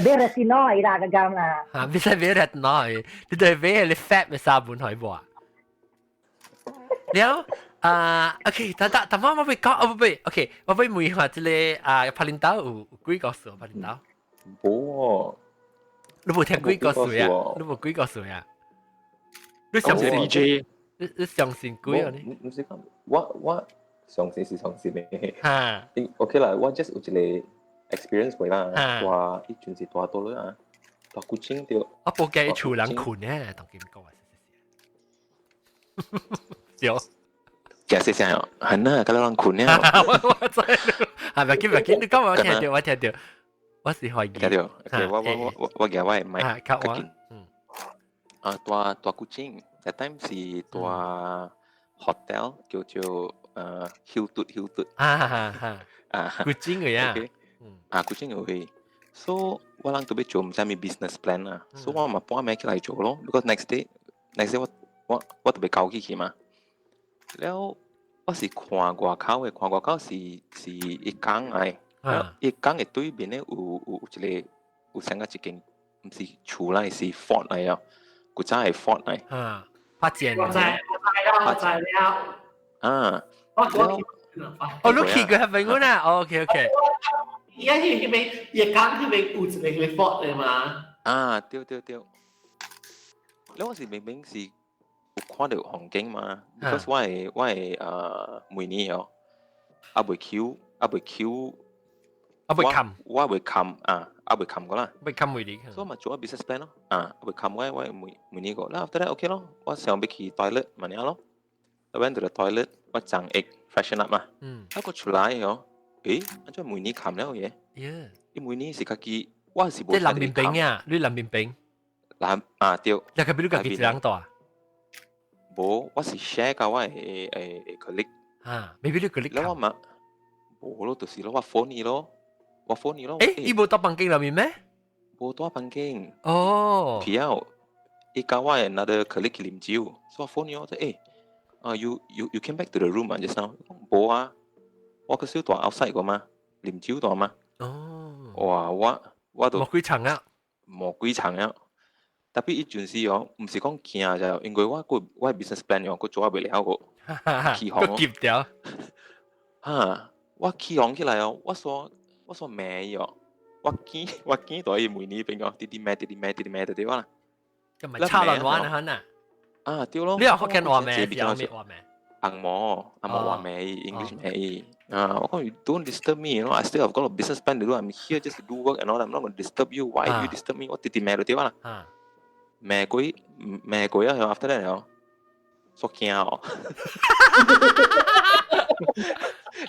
俾 retinol 伊啦個咁啦。唔使俾 retinol，你對俾你 fat 咪沙本佢噃。แล้วโอเคแต่ว่ามาไปก็เอาไปโอเคมาไปมือว่าจะเลยพาลินต้ากุยก็สวยพาลินต้าโอ้你冇聽鬼個水啊？你冇鬼個水啊？你相信 DJ？你相信鬼啊？你唔是講我相信是相信嘅。嚇，OK 啦，我 just 有一個 experience 過啦，話以前是大多啦啊，大古清掉。我冇計厝人困咧，同佢講話。笑。解釋聲哦，係啦，咁樣困咧。我知，係咪？你講我聽到，我是懷疑。聽到，我嘅我係咪？靠我。大古晉 ，that time 是大 hotel 叫做Hilton。古晉嘅呀。古晉嘅。So 我諗到要做唔知咩 business plan 啊，所以我咪搬咩起嚟做咯。Because next day 我特別搞起去嘛。แล้ว我是看外口是一間嘅，一間嘅對面咧有一個有成個一間，唔是厝啦，是 fort 嚟啊，古早係 fort 嚟。發展。我知了。你去過係咪我啊 ？OK。而家佢咪一間佢咪有一個 fort 嚟嘛？對。แล้ว我是明明是。有看到風景嘛 ？because 我係每年哦，未冚，我未冚個啦，未冚每年，所以咪做個 business plan 咯，未冚我每年個，啦 after that OK 咯，我想要去 toilet 問下咯 ，I went to the toilet，我爭 egg freshen up 嘛，一個出來哦，我做每年冚了嘢，因每年是自己，我是冇。即藍面餅啊，你藍面餅，對，又係俾你自己兩袋。冇，我是 share กับว่าcolleague ไม่เป็น colleague แล้วว่ามา冇咯就是咯ว่า phone นี่咯ว่า phone นี่咯อีโบตัวปังกิ้งเรามีไหมโบตัวปังกิ้งเพียวอีกว่า another colleague ลิมจิว so ว่า phone นี่ว่าyou came back to the room just now 冇啊我個小ตัว outside 個嘛ลิมจิวตัว嘛我都冇幾層啊特別一陣時哦，唔是講驚就，因為我 business plan 哦，我做唔了個起航哦。劫掉。我起航起來哦，我說咩哦，我見到伊每年變講啲咩對哇啦。咁咪差人玩啊？對咯。你又福建話咩？有咩話咩？紅毛話咩 ？English 咩？我講 you don't disturb me， you know I still have got a business plan to do. I'm here just to do work and all. I'm not going to disturb you. Why you disturb me？ 我啲咩對哇啦？咩鬼啊！after that 哦，所驚哦。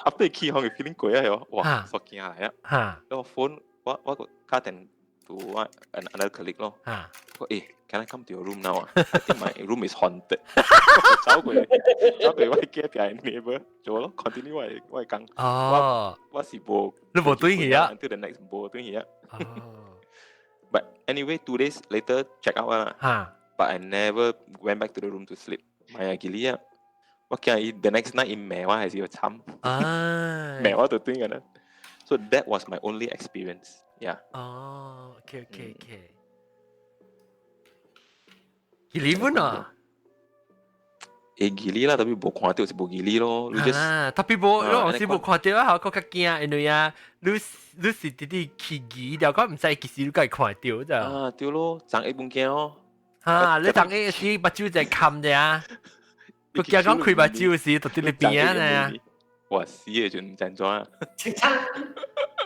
after 起航嘅 feeling 鬼啊！哇，所驚嚟啊！แล้ว phone 我個家庭 to another colleague 咯。我can I come to your room now? I think my room is haunted. 走過我嘅隔壁 neighbor 做咯 ，continue 我係講。我是冇。你冇對佢啊 ？Until the next 冇對佢啊。But anyway, 2 days later, check out but I never went back to the room to sleep. 咪gili啊！我驚 the next night 咩話係要慘，咩話都對嘅啦。So that was my only experience. Yeah. OK. gili pun ah. gili lah tapi 冇看到是冇 gili 咯。tapi 冇，我是冇看到啊，我較驚，因為啊，你是啲起疑，了講唔知其實你該看到咋？對咯，爭一半驚咯。你爭一時目睭在冚啫啊！佢驚講開目睭時，到啲你邊啊？哇死嘅就唔正咗啊！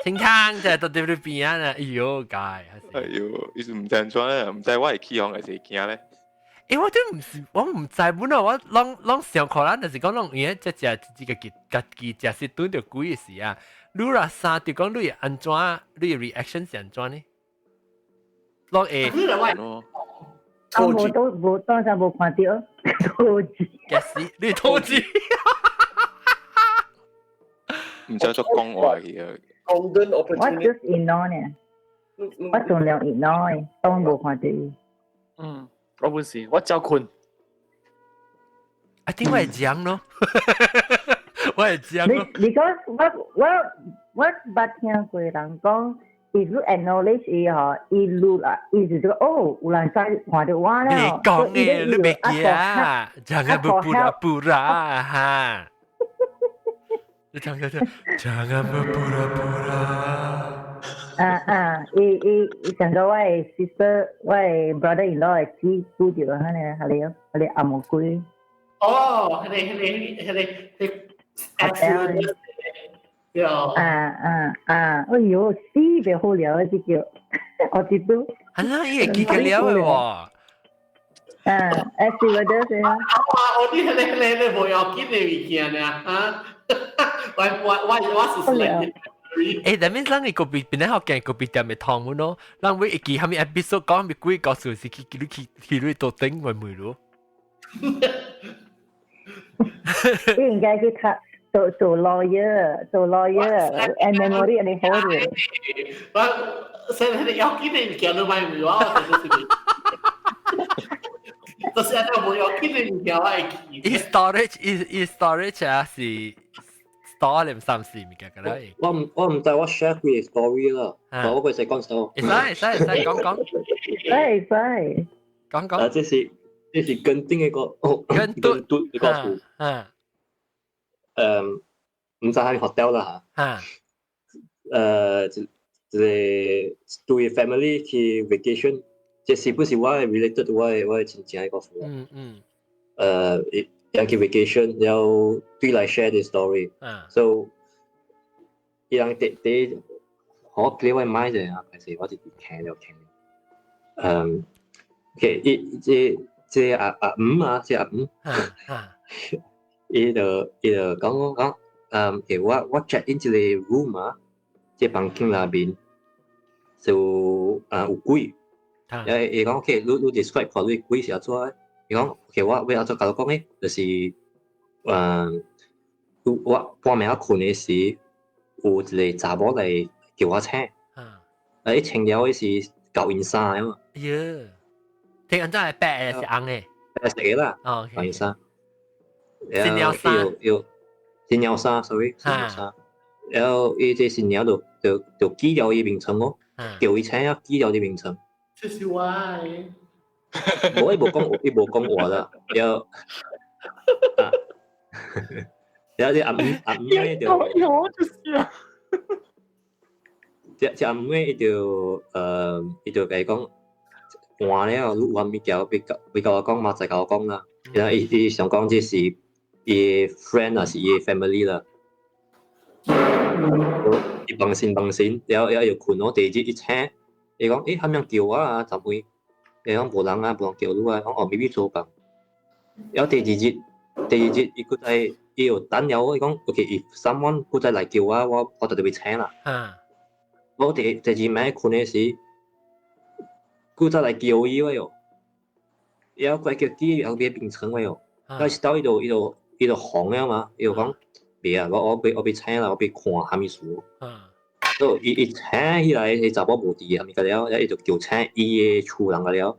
清湯就到啲你邊啊？哎呦，介！哎呦，你唔正咗咧，唔知我係起航還是驚咧？我都唔是，我唔知本來我啷上課啦，但是講啷嘢即係自己假設對到鬼嘅事啊，你話啥就講你安怎，你 reaction 是安怎呢？啷誒？冇當時冇看到，拖字。嘅事，你拖字。唔知做講話嘅。Golden opportunity。我 just ignore 呢，我盡量 ignore，當冇看到。我本事，我照困。I think 我係講咯，我係講咯。你講我捌聽過人講，伊如 acknowledge 伊吼，伊錄啦，伊就講有人在看到我了。你講嘅，你未記啊？Jangan berpura-pura ha。你講嘅，Jangan berpura-pura。伊講個我嘅 sister， 我嘅 brother-in-law 嘅姊姑住喺呢，係阿毛龜。哎呦，死別好了，這叫我知道。係啦，伊會記得了嘅喎。stewardess 先。我你冇要緊嘅物件啊！啊，我是 selected。但係咱你個別邊咧學嘅個別點咪湯滿咯，咱會一記係咪 episode 講咪鬼告訴是去到頂會唔會咯？你應該去睇做 lawyer，and memory 你好啲。我成日要緊嘅物件都買唔到，就是按照冇要緊嘅物件我係記。storage 啊是。store 你唔三四物件㗎啦。我唔知我 share 佢嘅 story 啦，我佢使講數。使講。使。講。這是跟定嘅個跟嘟嘅個數。唔知係 hotel 啦嚇。即對 family 去 vacation，即是不是我 related 我親戚嘅個數。yang ke vacation 要對來 share the story， so yang 啲我幾位買嘅啊，其實我哋聽了，，OK， 即阿五啊，即阿五，伊就講，我 check in 這個 room 啊，即房間那邊就有鬼，伊講 OK， 你 describe 下你鬼是安怎？伊講 OK， 我安怎甲你講咧，就是我半暝困嘅時，有一個查某來叫我請，伊穿了迄是教員衫啊嘛。喲，聽安怎係白嘅是紅嘅？白色嘅啦，教員衫。新娘衫。新娘衫 ，sorry， 新娘衫。然後伊這新娘就記了伊名稱咯，叫伊請啊，記了伊名稱。這是我嘅。我冇講我啦，然後阿妹就，即阿妹就伊就講換了，錄完物件俾我講，嘛就甲我講啦，然後伊想講這是伊 friend 啊，是伊 family 啦，伊放心，然後又困我第二日一請，伊講誒，咁樣叫我啊，就會。你講無人啊，無人叫你啊，講未必做工。然後第二日，伊個在伊又等了我，伊講 OK，if someone 個再來叫我就會請啦。我第二暝困嘅時，個再來叫伊喎喲，然後佢叫啲後邊名稱喎喲，但是到伊就紅了嘛，伊就講別啊，我被請啦，我被看蝦米事。所以伊請起來，伊查某無佇啊，咪個了，然後伊就叫請伊嘅厝人個了。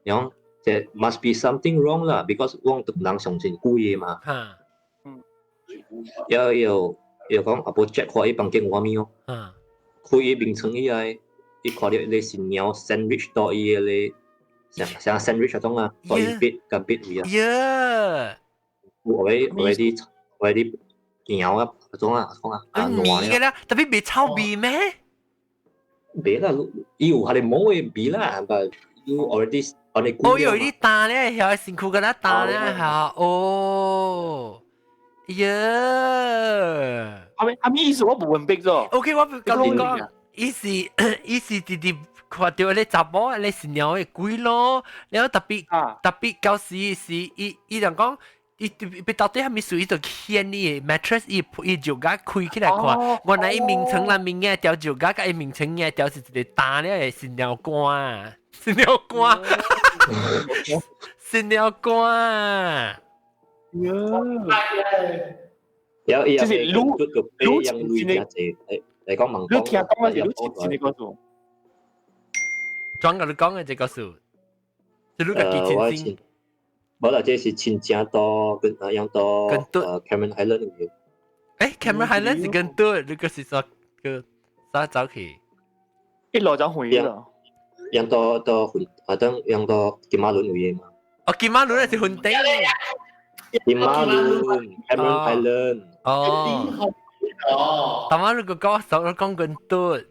然後即 must be something wrong 啦 ，because 我同人相信故意嘛。然後伊就講阿無 check 看伊房間有啥物哦。開伊名稱以來，伊看到你是鳥 sandwich 到伊個咧，像 sandwich 嗰種啊，到伊邊個邊位啊。我啲鳥啊，嗰種啊，講啊，味嘅啦，特別未臭味咩？未啦，伊有佢哋冇嘅味啦，但you already 我哋我有啲蛋咧，係辛苦嘅啦，蛋咧係哦，呀，係咪意思？我冇問別咗。OK， 我講你講，意思啲看到你雜波，你是鳥嘅鬼咯，然後特別舊時伊人講。伊到底係咪屬於就掀你 mattress 伊就架開起來看，原來伊名稱啦名嘅條就架伊名稱嘅條是一個大咧是鳥冠，是鳥冠，是鳥冠。有就是擼人類嘅嚟講問講。你聽講嘅是擼錢嘅個數。裝個你講嘅這個數，就擼個幾千先。冇啦，這是親戚到跟樣到Cameron Highland 嘅。Cameron Highland 是跟對，呢個是啥個啥走去？一路就回啦。樣到等樣到金馬倫嘅嘛。哦，金馬倫係雲頂。金馬倫 Cameron Highland。哦。但係如果講跟對，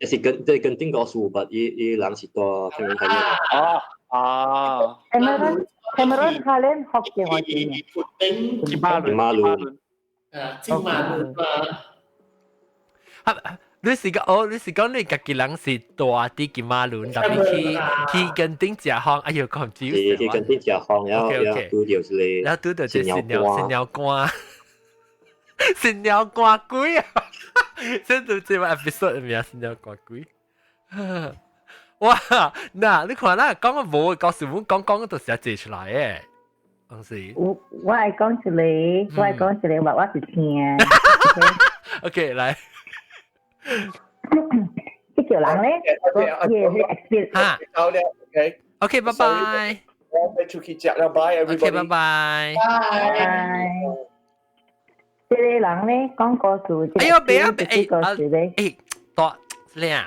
即係跟頂個數，但伊人是到 Cameron Highland。Cameron Highland 學嘅我知。金馬倫。金馬倫你是講你家己人是大啲嘅馬輪，特別去跟頂隻行，哎呦，講唔知。去跟頂隻行，然後拄到一個，然後拄到隻神鳥歌，神鳥歌鬼啊！真係這個 episode 名神鳥歌鬼。哇！嗱，你看啦，講個無告訴我講到時借出來嘅，當時。我愛講出嚟，我是聽。OK， 來。這條人咧，也是 experience。哈。OK， 拜拜。我哋出去食啦 ，bye everybody。OK， 拜拜。拜。這個人咧講故事，哎呦，別啊，故事咧，多靚。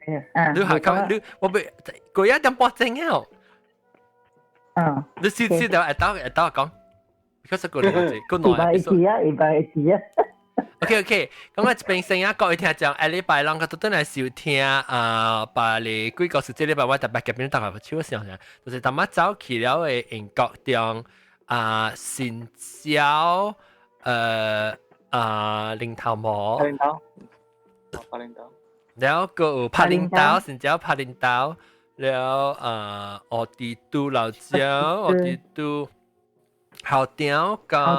你下講你，我被佢一點波正啊！你先就會到講，嗰首歌嚟嘅，個內。OK， 咁我平時啊，各位聽眾，下禮拜兩個都等來收聽把你幾個時，這禮拜我特別嘅邊大概超上嘅，就是尋日早起了嘅英國中新椒零頭毛。八零刀。แล้วก็帕林岛新椒帕林岛แล้วอดีตูเหล่าเจ้าอดีตูข้าวเตี๋ยวกับ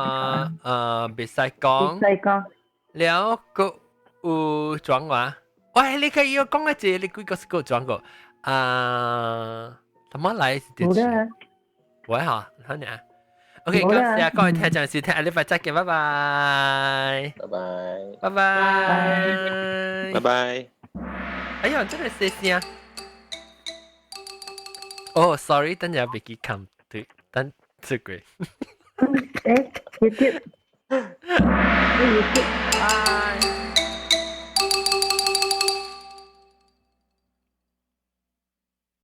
เบสไซกองแล้วก็จวงวะ喂你可以講一隻你幾個是個中國怎麼來是點喂哈好呢OK 咁謝各位聽眾收聽下禮拜再見拜拜拜拜拜拜拜拜哎呀，真係細聲。哦 ，sorry， 等下俾佢冚對，等這個。YouTube。